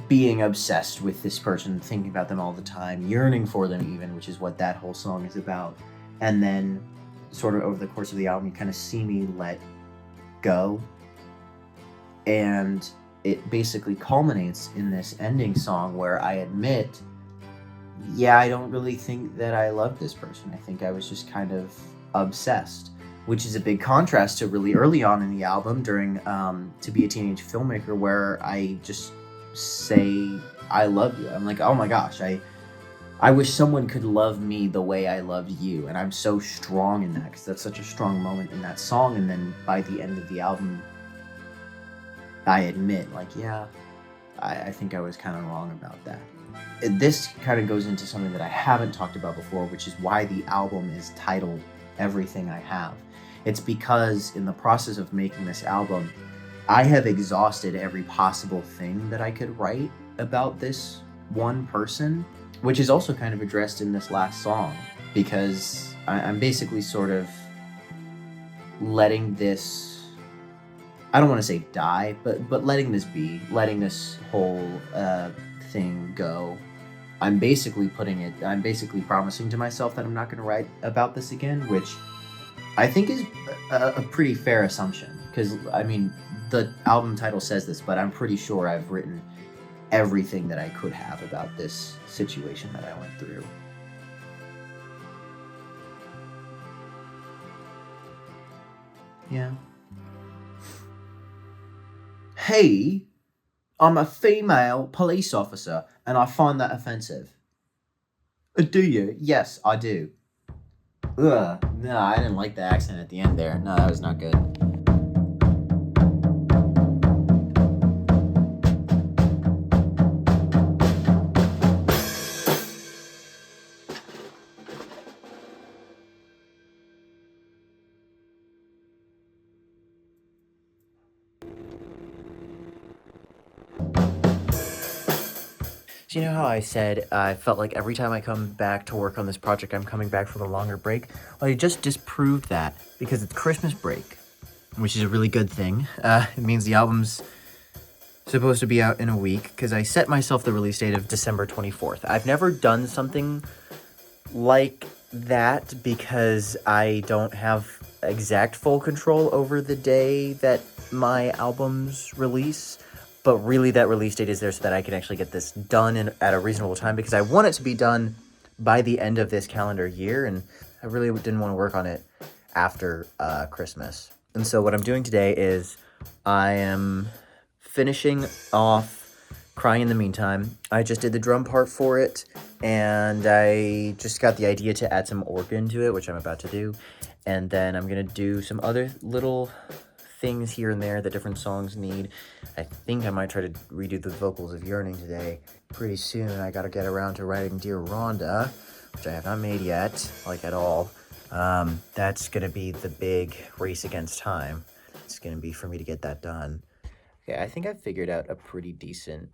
[SPEAKER 2] being obsessed with this person, thinking about them all the time, yearning for them even, which is what that whole song is about. And then sort of over the course of the album, you kind of see me let go. And it basically culminates in this ending song where I admit, yeah, I don't really think that I love this person. I think I was just kind of obsessed, which is a big contrast to really early on in the album during To Be a Teenage Filmmaker, where I just say, I love you. I'm like, oh my gosh, I wish someone could love me the way I loved you. And I'm so strong in that because that's such a strong moment in that song. And then by the end of the album, I admit, like, yeah, I think I was kind of wrong about that. This kind of goes into something that I haven't talked about before, which is why the album is titled Everything I Have. It's because in the process of making this album, I have exhausted every possible thing that I could write about this one person, which is also kind of addressed in this last song, because I'm basically sort of letting this, I don't want to say die, but letting this be, letting this whole thing go. I'm basically promising to myself that I'm not going to write about this again, which
[SPEAKER 1] I think is a pretty fair assumption, because I mean the album title says this, but I'm pretty sure I've written everything that I could have about this situation that I went through. Yeah. Hey, I'm a female police officer, and I find that offensive. Do you? Yes, I do. Ugh. No, I didn't like the accent at the end there. No, that was not good. So you know how I said I felt like every time I come back to work on this project, I'm coming back from a longer break? Well, I just disproved that because it's Christmas break, which is a really good thing. It means the album's supposed to be out in a week, because I set myself the release date of December 24th. I've never done something like that because I don't have exact full control over the day that my albums release. But really, that release date is there so that I can actually get this done at a reasonable time, because I want it to be done by the end of this calendar year, and I really didn't want to work on it after Christmas. And so what I'm doing today is I am finishing off Crying in the Meantime. I just did the drum part for it, and I just got the idea to add some organ to it, which I'm about to do. And then I'm going to do some other little things here and there that different songs need. I think I might try to redo the vocals of Yearning today. Pretty soon I gotta get around to writing Dear Rhonda, which I have not made yet, like at all. That's gonna be the big race against time. It's gonna be for me to get that done. Okay, I think I've figured out a pretty decent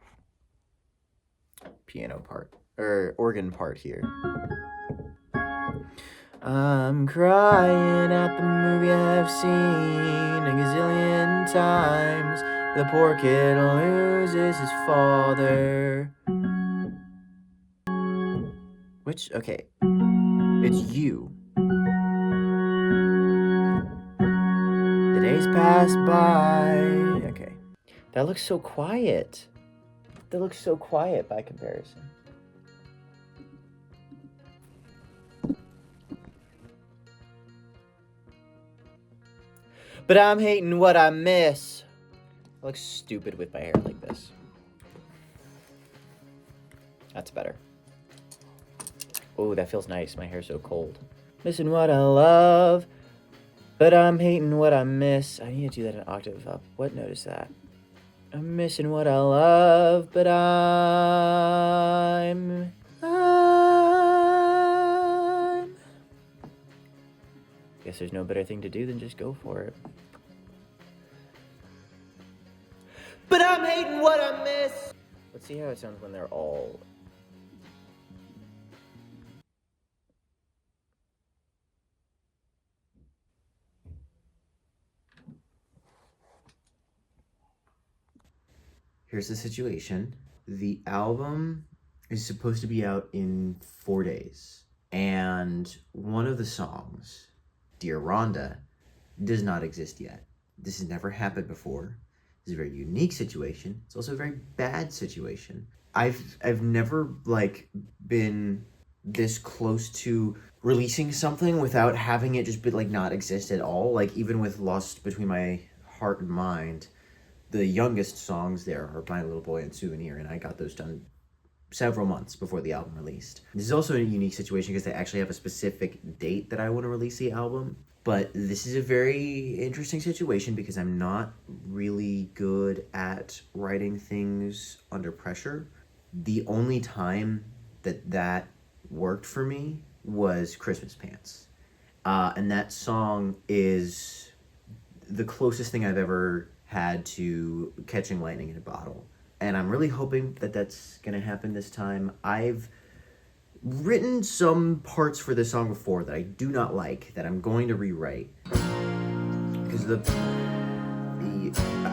[SPEAKER 1] piano part, or organ part here. I'm crying at the movie I've seen a gazillion times. The poor kid loses his father. Which, okay, it's you. The days pass by. Okay. That looks so quiet. That looks so quiet by comparison. But I'm hating what I miss. I look stupid with my hair like this. That's better. Oh, that feels nice. My hair's so cold. Missing what I love, but I'm hating what I miss. I need to do that an octave up. What note is that? I'm missing what I love, but I'm guess there's no better thing to do than just go for it. But I'm hating what I miss. Let's see how it sounds when they're all. Here's the situation. The album is supposed to be out in 4 days. And one of the songs, Dear Rhonda, does not exist yet. This has never happened before. It's a very unique situation. It's also a very bad situation. I've never been this close to releasing something without having it just be not exist at all. Like even with Lost Between My Heart and Mind, the youngest songs there are My Little Boy and Souvenir, and I got those done several months before the album released. This is also a unique situation because I actually have a specific date that I want to release the album. But this is a very interesting situation because I'm not really good at writing things under pressure. The only time that worked for me was Christmas Pants. And that song is the closest thing I've ever had to catching lightning in a bottle. And I'm really hoping that that's going to happen this time. I've written some parts for this song before that I do not like, that I'm going to rewrite. Because the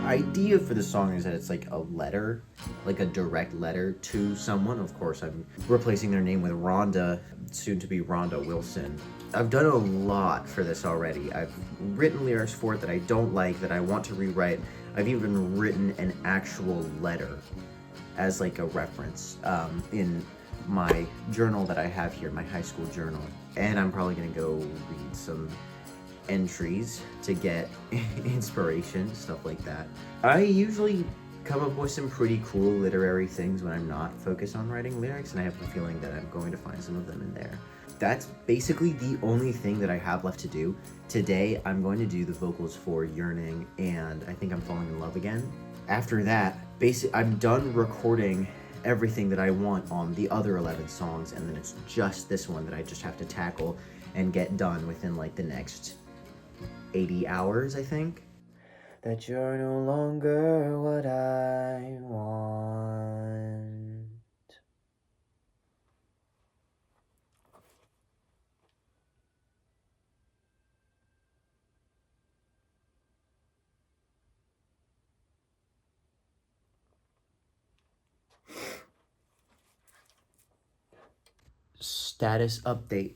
[SPEAKER 1] idea for the song is that it's like a letter, like a direct letter to someone. Of course, I'm replacing their name with Rhonda, soon to be Rhonda Wilson.
[SPEAKER 2] I've done a lot for this already. I've written lyrics for it that I don't like, that I want to rewrite. I've even written an actual letter as like a reference in my journal that I have here, my high school journal. And I'm probably gonna go read some entries to get inspiration, stuff like that. I usually come up with some pretty cool literary things when I'm not focused on writing lyrics, and I have the feeling that I'm going to find some of them in there. That's basically the only thing that I have left to do. Today, I'm going to do the vocals for Yearning and I Think I'm Falling in Love Again. After that, I'm done recording everything that I want on the other 11 songs, and then it's just this one that I just have to tackle and get done within like the next 80 hours, I think. That you're no longer what I want. Status update.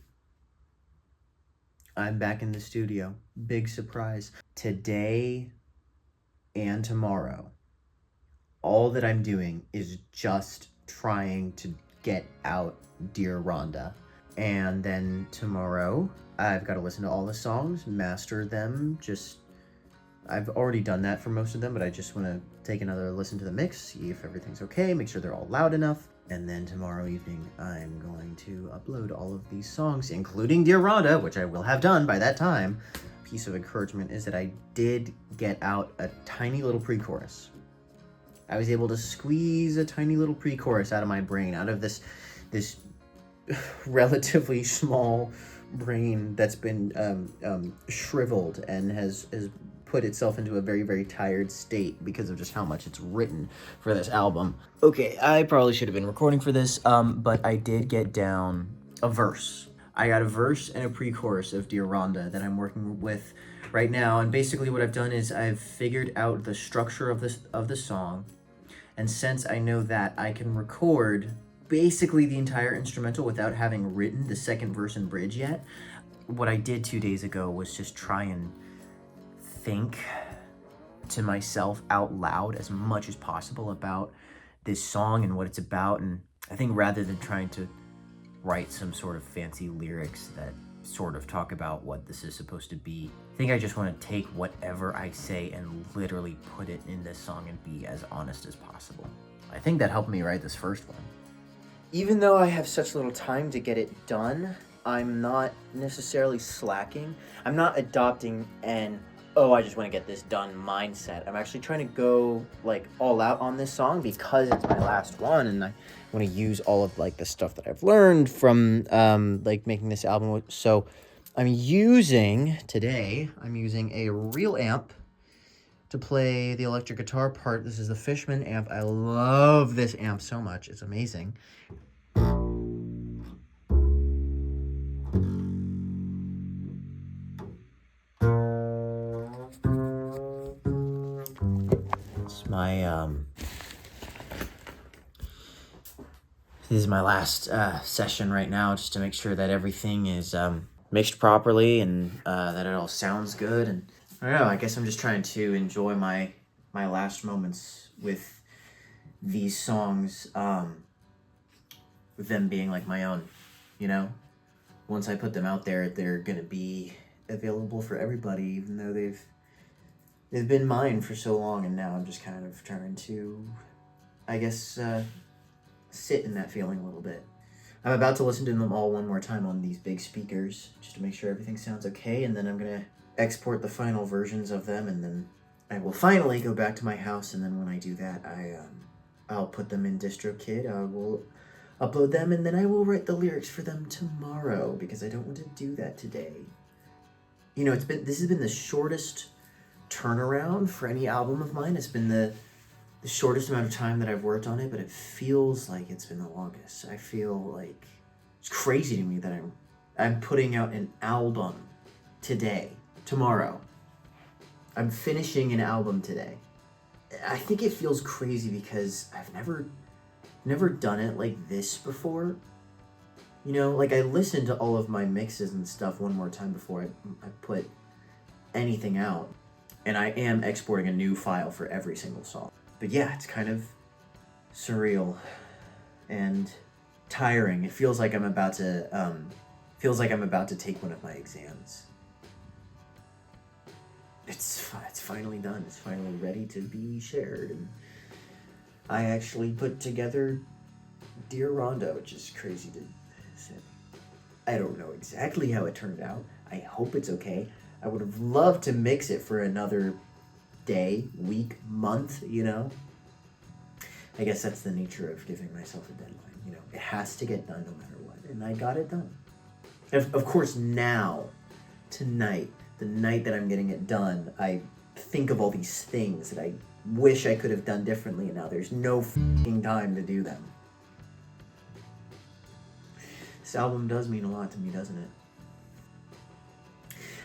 [SPEAKER 2] I'm back in the studio. Big surprise. Today and tomorrow, all that I'm doing is just trying to get out Dear Rhonda. And then tomorrow, I've got to listen to all the songs, master them. I've already done that for most of them, but I just want to take another listen to the mix, see if everything's okay, make sure they're all loud enough. And then tomorrow evening, I'm going to upload all of these songs, including Dear Rhonda, which I will have done by that time. Piece of encouragement is that I did get out a tiny little pre-chorus. I was able to squeeze a tiny little pre-chorus out of my brain, out of this relatively small brain that's been shriveled and has put itself into a very, very tired state because of just how much it's written for this album. Okay, I probably should have been recording for this, but I did get down a verse. I got a verse and a pre-chorus of Dear Rhonda that I'm working with right now, and basically what I've done is I've figured out the structure of the song, and since I know that, I can record basically the entire instrumental without having written the second verse and bridge yet. What I did 2 days ago was just try and think to myself out loud as much as possible about this song and what it's about, and I think rather than trying to write some sort of fancy lyrics that sort of talk about what this is supposed to be, I think I just want to take whatever I say and literally put it in this song and be as honest as possible. I think that helped me write this first one. Even though I have such little time to get it done, I'm not necessarily slacking. I'm not adopting an I just want to get this done mindset. I'm actually trying to go like all out on this song because it's my last one, and I want to use all of like the stuff that I've learned from like making this album. So I'm using a real amp to play the electric guitar part. This is the Fishman amp. I love this amp so much. It's amazing. This is my last session right now, just to make sure that everything is mixed properly and that it all sounds good. And I don't know, I guess I'm just trying to enjoy my last moments with these songs, them being like my own, you know? Once I put them out there, they're gonna be available for everybody, even though they've been mine for so long, and now I'm just kind of trying to, I guess, sit in that feeling a little bit. I'm about to listen to them all one more time on these big speakers, just to make sure everything sounds okay, and then I'm gonna export the final versions of them, and then I will finally go back to my house, and then when I do that, I'll put them in DistroKid, I will upload them, and then I will write the lyrics for them tomorrow, because I don't want to do that today. You know, this has been the shortest turnaround for any album of mine. It's been the shortest amount of time that I've worked on it, but it feels like it's been the longest. I feel like it's crazy to me that I'm putting out an album tomorrow. I'm finishing an album today. I think it feels crazy because I've never done it like this before. You know, like I listened to all of my mixes and stuff one more time before I put anything out. And I am exporting a new file for every single song. But yeah, it's kind of surreal and tiring. It feels like I'm about to take one of my exams. It's finally done. It's finally ready to be shared. And I actually put together Dear Rhonda, which is crazy to say. I don't know exactly how it turned out. I hope it's okay. I would have loved to mix it for another day, week, month, you know? I guess that's the nature of giving myself a deadline, you know? It has to get done no matter what, and I got it done. Of course, now, tonight, the night that I'm getting it done, I think of all these things that I wish I could have done differently, and now there's no f***ing time to do them. This album does mean a lot to me, doesn't it?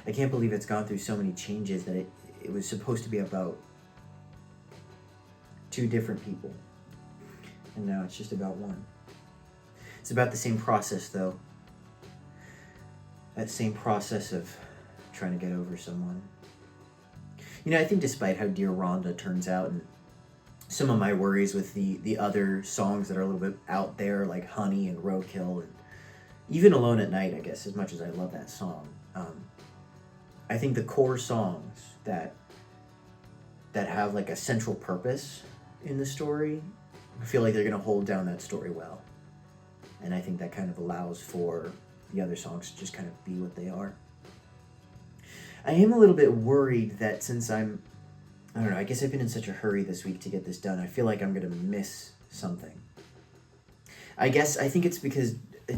[SPEAKER 2] I can't believe it's gone through so many changes that it was supposed to be about two different people. And now it's just about one. It's about the same process, though. That same process of trying to get over someone. You know, I think despite how Dear Rhonda turns out and some of my worries with the other songs that are a little bit out there, like Honey and Roadkill, and even Alone at Night, I guess, as much as I love that song, I think the core songs that have like a central purpose in the story, I feel like they're going to hold down that story well. And I think that kind of allows for the other songs to just kind of be what they are. I am a little bit worried that since I don't know, I guess I've been in such a hurry this week to get this done, I feel like I'm going to miss something. I think it's because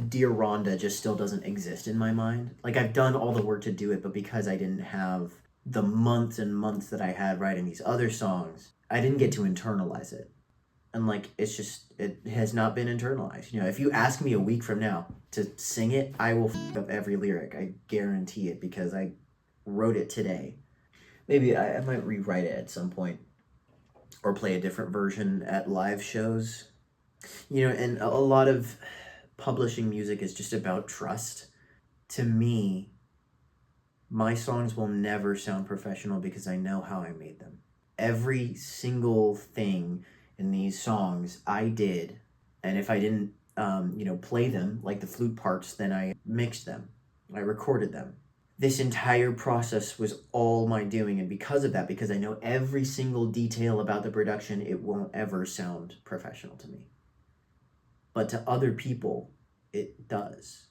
[SPEAKER 2] Dear Rhonda just still doesn't exist in my mind. Like, I've done all the work to do it, but because I didn't have the months and months that I had writing these other songs, I didn't get to internalize it. And like, it has not been internalized. You know, if you ask me a week from now to sing it, I will f up every lyric. I guarantee it, because I wrote it today. Maybe I might rewrite it at some point or play a different version at live shows. You know, and a lot of publishing music is just about trust. To me, my songs will never sound professional because I know how I made them. Every single thing in these songs I did, and if I didn't, play them, like the flute parts, then I mixed them. I recorded them. This entire process was all my doing, and because of that, because I know every single detail about the production, it won't ever sound professional to me. But to other people, it does.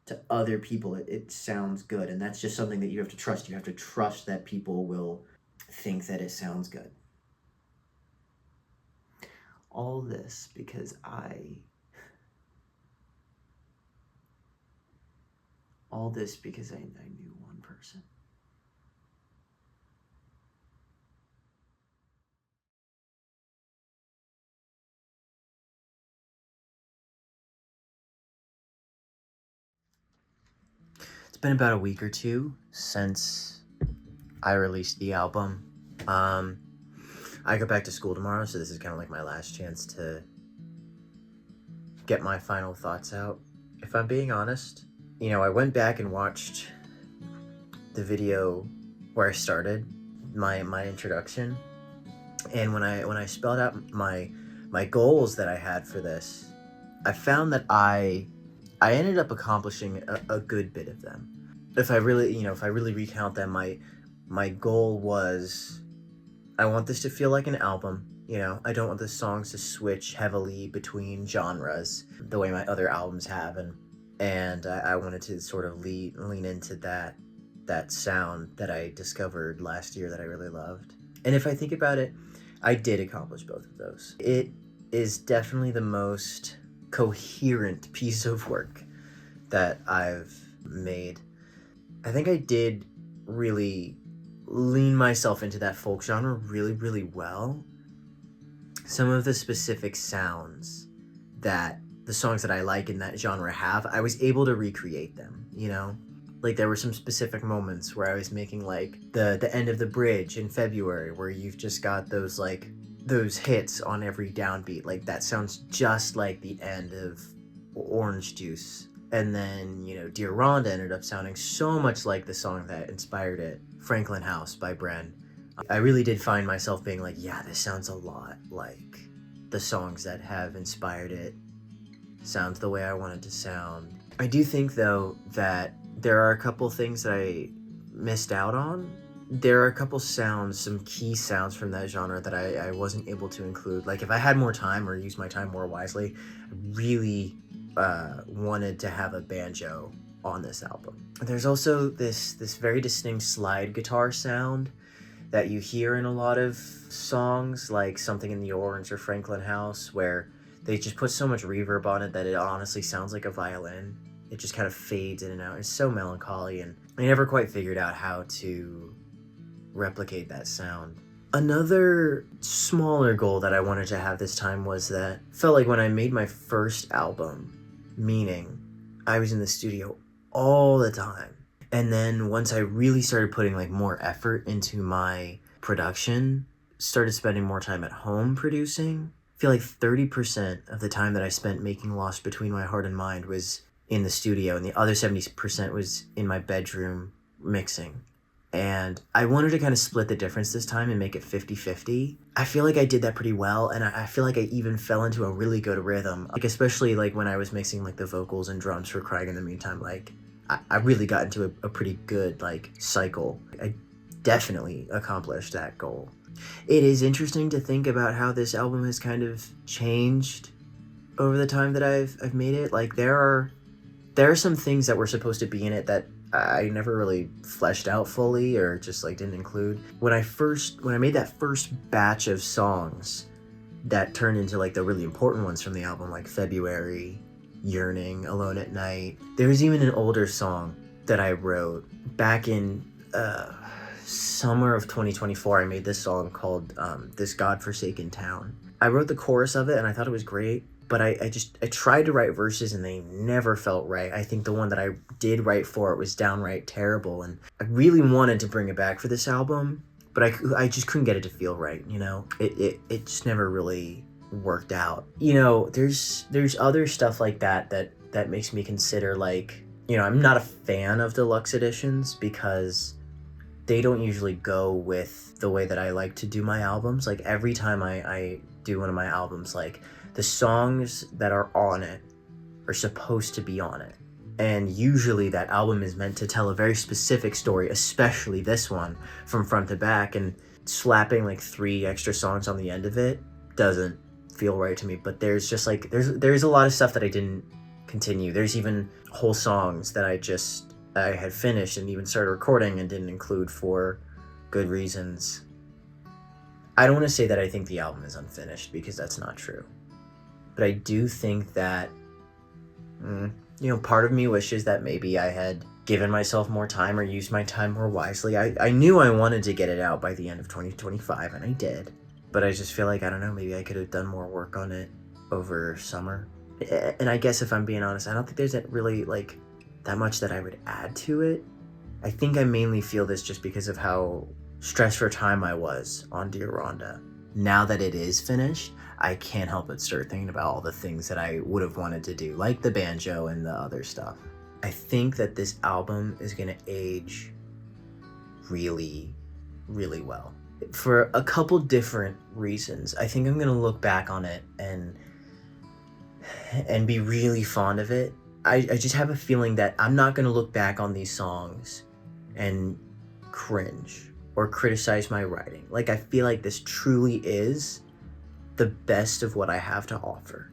[SPEAKER 2] To other people, it sounds good, and that's just something that you have to trust. You have to trust that people will think that it sounds good. All this because I knew one person. It's been about a week or two since I released the album. I go back to school tomorrow, so this is kind of like my last chance to get my final thoughts out. If I'm being honest, you know, I went back and watched the video where I started my introduction, and when I spelled out my goals that I had for this, I found that I ended up accomplishing a good bit of them. If I really recount them, my goal was, I want this to feel like an album. You know, I don't want the songs to switch heavily between genres the way my other albums have, and I wanted to sort of lean into that sound that I discovered last year that I really loved. And if I think about it, I did accomplish both of those. It is definitely the most coherent piece of work that I've made. I think I did really lean myself into that folk genre really, really well. Some of the specific sounds that the songs that I like in that genre have, I was able to recreate them, you know? Like, there were some specific moments where I was making, like, the end of the bridge in February, where you've just got those hits on every downbeat. Like, that sounds just like the end of Orange Juice. And then, you know, Dear Rhonda ended up sounding so much like the song that inspired it, Franklin House by Bren. I really did find myself being like, yeah, this sounds a lot like the songs that have inspired it. Sounds the way I want it to sound. I do think, though, that there are a couple things that I missed out on. There are a couple sounds, some key sounds from that genre that I wasn't able to include. Like, if I had more time or used my time more wisely, I really wanted to have a banjo on this album. There's also this very distinct slide guitar sound that you hear in a lot of songs, like Something in the Orange or Franklin House, where they just put so much reverb on it that it honestly sounds like a violin. It just kind of fades in and out. It's so melancholy, and I never quite figured out how to replicate that sound. Another smaller goal that I wanted to have this time was that felt like when I made my first album, Meaning, I was in the studio all the time. And then once I really started putting like more effort into my production, started spending more time at home producing, I feel like 30% of the time that I spent making Lost Between My Heart and Mind was in the studio, and the other 70% was in my bedroom mixing. And I wanted to kind of split the difference this time and make it 50-50. I feel like I did that pretty well, and I feel like I even fell into a really good rhythm. Like, especially like when I was mixing like the vocals and drums for Crying in the Meantime, like I really got into a pretty good like cycle. I definitely accomplished that goal. It is interesting to think about how this album has kind of changed over the time that I've made it. Like there are some things that were supposed to be in it that I never really fleshed out fully or just like didn't include. When I made that first batch of songs that turned into like the really important ones from the album, like February, Yearning, Alone at Night. There was even an older song that I wrote back in summer of 2024. I made this song called This Godforsaken Town. I wrote the chorus of it and I thought it was great, but I tried to write verses and they never felt right. I think the one that I did write for it was downright terrible, and I really wanted to bring it back for this album, but I just couldn't get it to feel right, you know? It just never really worked out. You know, there's other stuff like that makes me consider, like, you know, I'm not a fan of deluxe editions because they don't usually go with the way that I like to do my albums. Like every time I do one of my albums, like the songs that are on it are supposed to be on it. And usually that album is meant to tell a very specific story, especially this one from front to back, and slapping like 3 extra songs on the end of it doesn't feel right to me. But there's just like, there's a lot of stuff that I didn't continue. There's even whole songs that I had finished and even started recording and didn't include for good reasons. I don't want to say that I think the album is unfinished, because that's not true. But I do think that, you know, part of me wishes that maybe I had given myself more time or used my time more wisely. I knew I wanted to get it out by the end of 2025, and I did. But I just feel like, I don't know, maybe I could have done more work on it over summer. And I guess if I'm being honest, I don't think there's really, like, that much that I would add to it. I think I mainly feel this just because of how stressed for time I was on Dear Rhonda. Now that it is finished, I can't help but start thinking about all the things that I would have wanted to do, like the banjo and the other stuff. I think that this album is going to age really, really well. For a couple different reasons. I think I'm going to look back on it and be really fond of it. I just have a feeling that I'm not going to look back on these songs and cringe or criticize my writing. Like, I feel like this truly is the best of what I have to offer.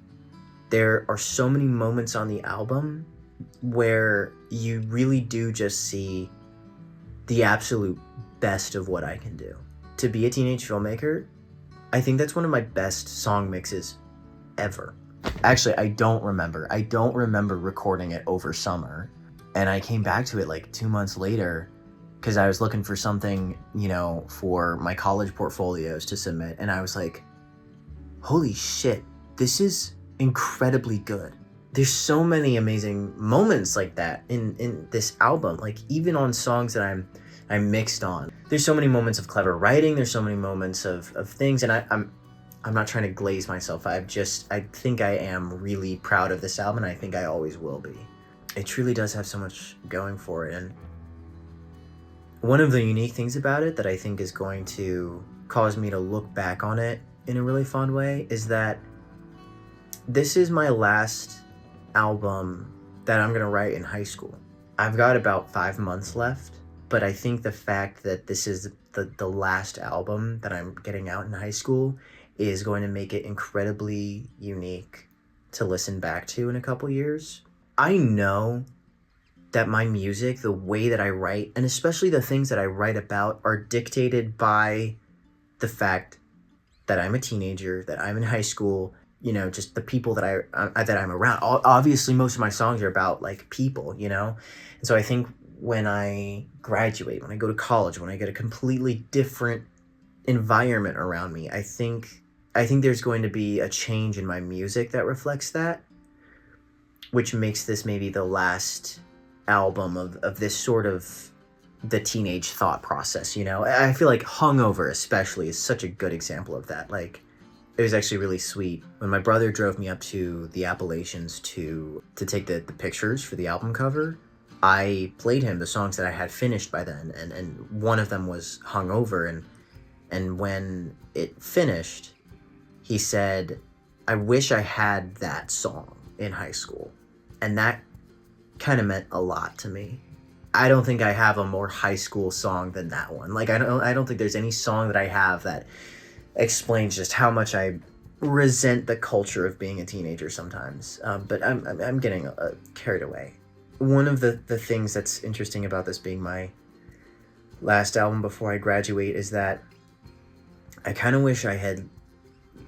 [SPEAKER 2] There are so many moments on the album where you really do just see the absolute best of what I can do. To be a teenage filmmaker, I think that's one of my best song mixes ever. Actually, I don't remember recording it over summer, and I came back to it like 2 months later because I was looking for something, you know, for my college portfolios to submit, and I was like, holy shit, this is incredibly good. There's so many amazing moments like that in this album, like even on songs that I'm mixed on. There's so many moments of clever writing, there's so many moments of things, and I'm not trying to glaze myself. I think I am really proud of this album, and I think I always will be.
[SPEAKER 1] it truly does have so much going for it. And one of the unique things about it that I think is going to cause me to look back on it in a really fun way is that this is my last album that I'm gonna write in high school. I've got about 5 months left, but I think the fact that this is the last album that I'm getting out in high school is going to make it incredibly unique to listen back to in a couple years. I know that my music, the way that I write, and especially the things that I write about, are dictated by the fact that I'm a teenager, that I'm in high school, just the people that I'm around. Obviously, most of my songs are about like people, and so I think when I graduate, when I go to college, when I get a completely different environment around me, I think there's going to be a change in my music that reflects that, which makes this maybe the last album of this sort of the teenage thought process. I feel like Hungover especially is such a good example of that. Like, it was actually really sweet when my brother drove me up to the Appalachians to take the pictures for the album cover. I played him the songs that I had finished by then, and one of them was Hungover, and when it finished, he said, I wish I had that song in high school. And that kind of meant a lot to me. I don't think I have a more high school song than that one. Like, I don't think there's any song that I have that explains just how much I resent the culture of being a teenager sometimes. But I'm getting carried away. One of the things that's interesting about this being my last album before I graduate is that I kind of wish I had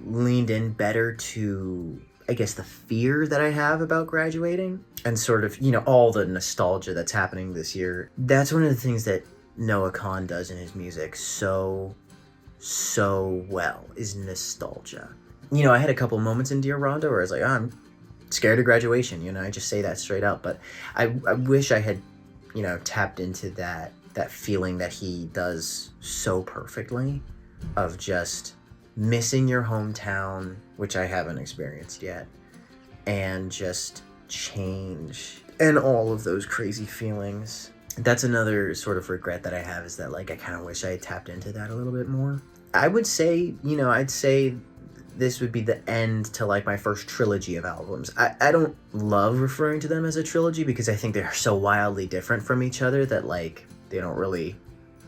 [SPEAKER 1] leaned in better to, I guess, the fear that I have about graduating and sort of, all the nostalgia that's happening this year. That's one of the things that Noah Kahan does in his music so well, is nostalgia. I had a couple moments in Dear Rhonda where I was like, I'm scared of graduation. I just say that straight up. But I wish I had, tapped into that feeling that he does so perfectly of just missing your hometown, which I haven't experienced yet, and just change and all of those crazy feelings. That's another sort of regret that I have, is that like I kind of wish I had tapped into that a little bit more. I would say, I'd say this would be the end to like my first trilogy of albums. I don't love referring to them as a trilogy because I think they're so wildly different from each other that like they don't really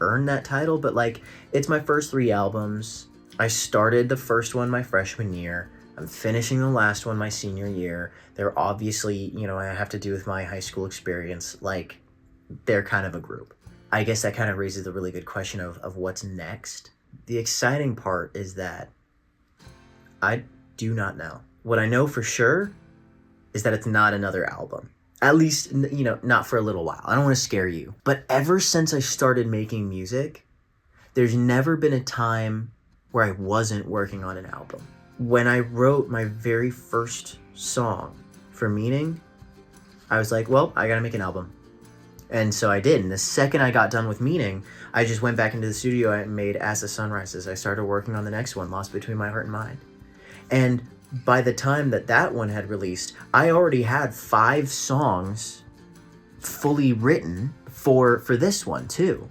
[SPEAKER 1] earn that title, but like it's my first 3 albums. I started the first one my freshman year. I'm finishing the last one my senior year. They're obviously, I have to do with my high school experience. Like, they're kind of a group. I guess that kind of raises the really good question of what's next. The exciting part is that I do not know. What I know for sure is that it's not another album. At least, not for a little while. I don't want to scare you. But ever since I started making music, there's never been a time where I wasn't working on an album. When I wrote my very first song for Meaning, I was like, well, I gotta make an album. And so I did. And the second I got done with Meaning, I just went back into the studio and made As the Sun Rises. I started working on the next one, Lost Between My Heart and Mind. And by the time that one had released, I already had 5 songs fully written for this one too.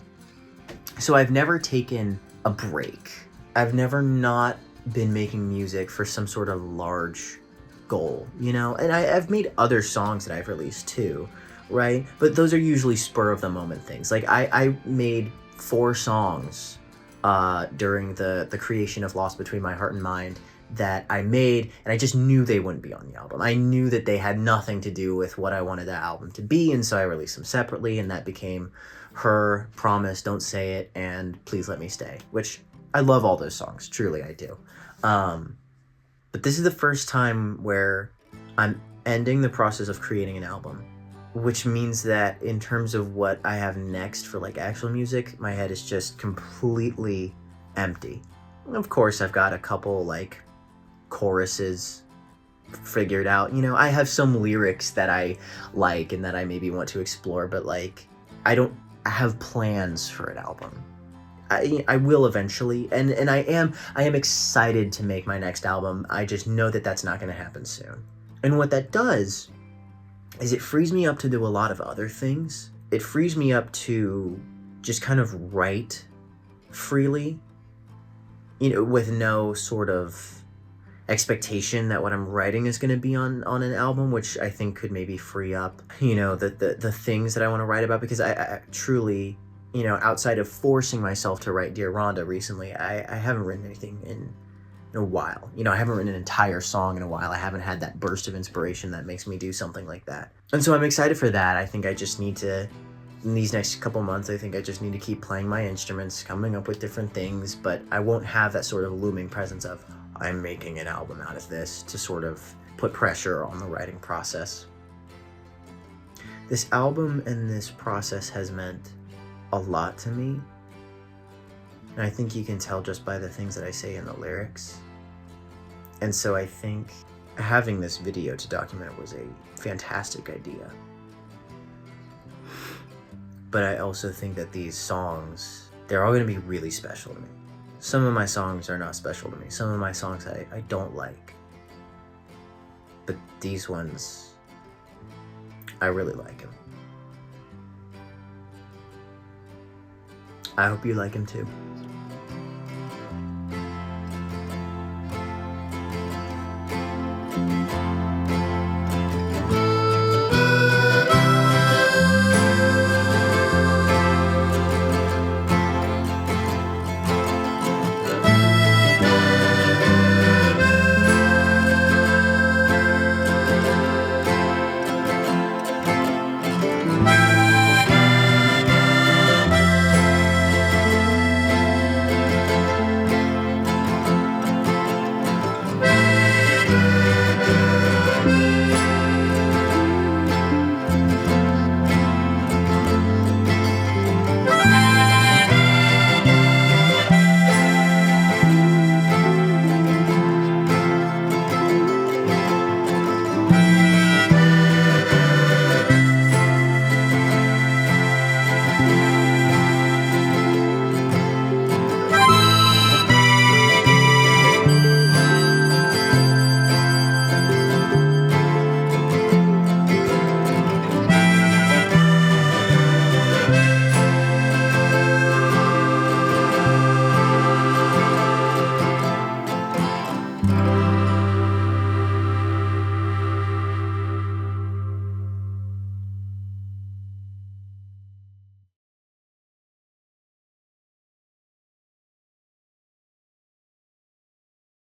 [SPEAKER 1] So I've never taken a break. I've never not been making music for some sort of large goal, and I've made other songs that I've released too, right? But those are usually spur of the moment things. Like I made 4 songs during the creation of Lost Between My Heart and Mind that I made, and I just knew they wouldn't be on the album. I knew that they had nothing to do with what I wanted the album to be, and so I released them separately, and that became Her, Promise, Don't Say It, and Please Let Me Stay, which I love all those songs. Truly, I do. But this is the first time where I'm ending the process of creating an album, which means that in terms of what I have next for like actual music, my head is just completely empty. Of course, I've got a couple like choruses figured out. I have some lyrics that I like and that I maybe want to explore, but like I don't have plans for an album. I will eventually, and I am excited to make my next album. I just know that that's not going to happen soon. And what that does is it frees me up to do a lot of other things. It frees me up to just kind of write freely, with no sort of expectation that what I'm writing is going to be on an album, which I think could maybe free up, the things that I want to write about, because I truly, outside of forcing myself to write Dear Rhonda recently, I haven't written anything in a while. I haven't written an entire song in a while. I haven't had that burst of inspiration that makes me do something like that. And so I'm excited for that. I think I just need to, in these next couple months, I think I just need to keep playing my instruments, coming up with different things, but I won't have that sort of looming presence of, I'm making an album out of this, to sort of put pressure on the writing process. This album and this process has meant a lot to me. And I think you can tell just by the things that I say in the lyrics. And so I think having this video to document was a fantastic idea. But I also think that these songs, they're all going to be really special to me. Some of my songs are not special to me. Some of my songs I don't like. But these ones, I really like them. I hope you like them too.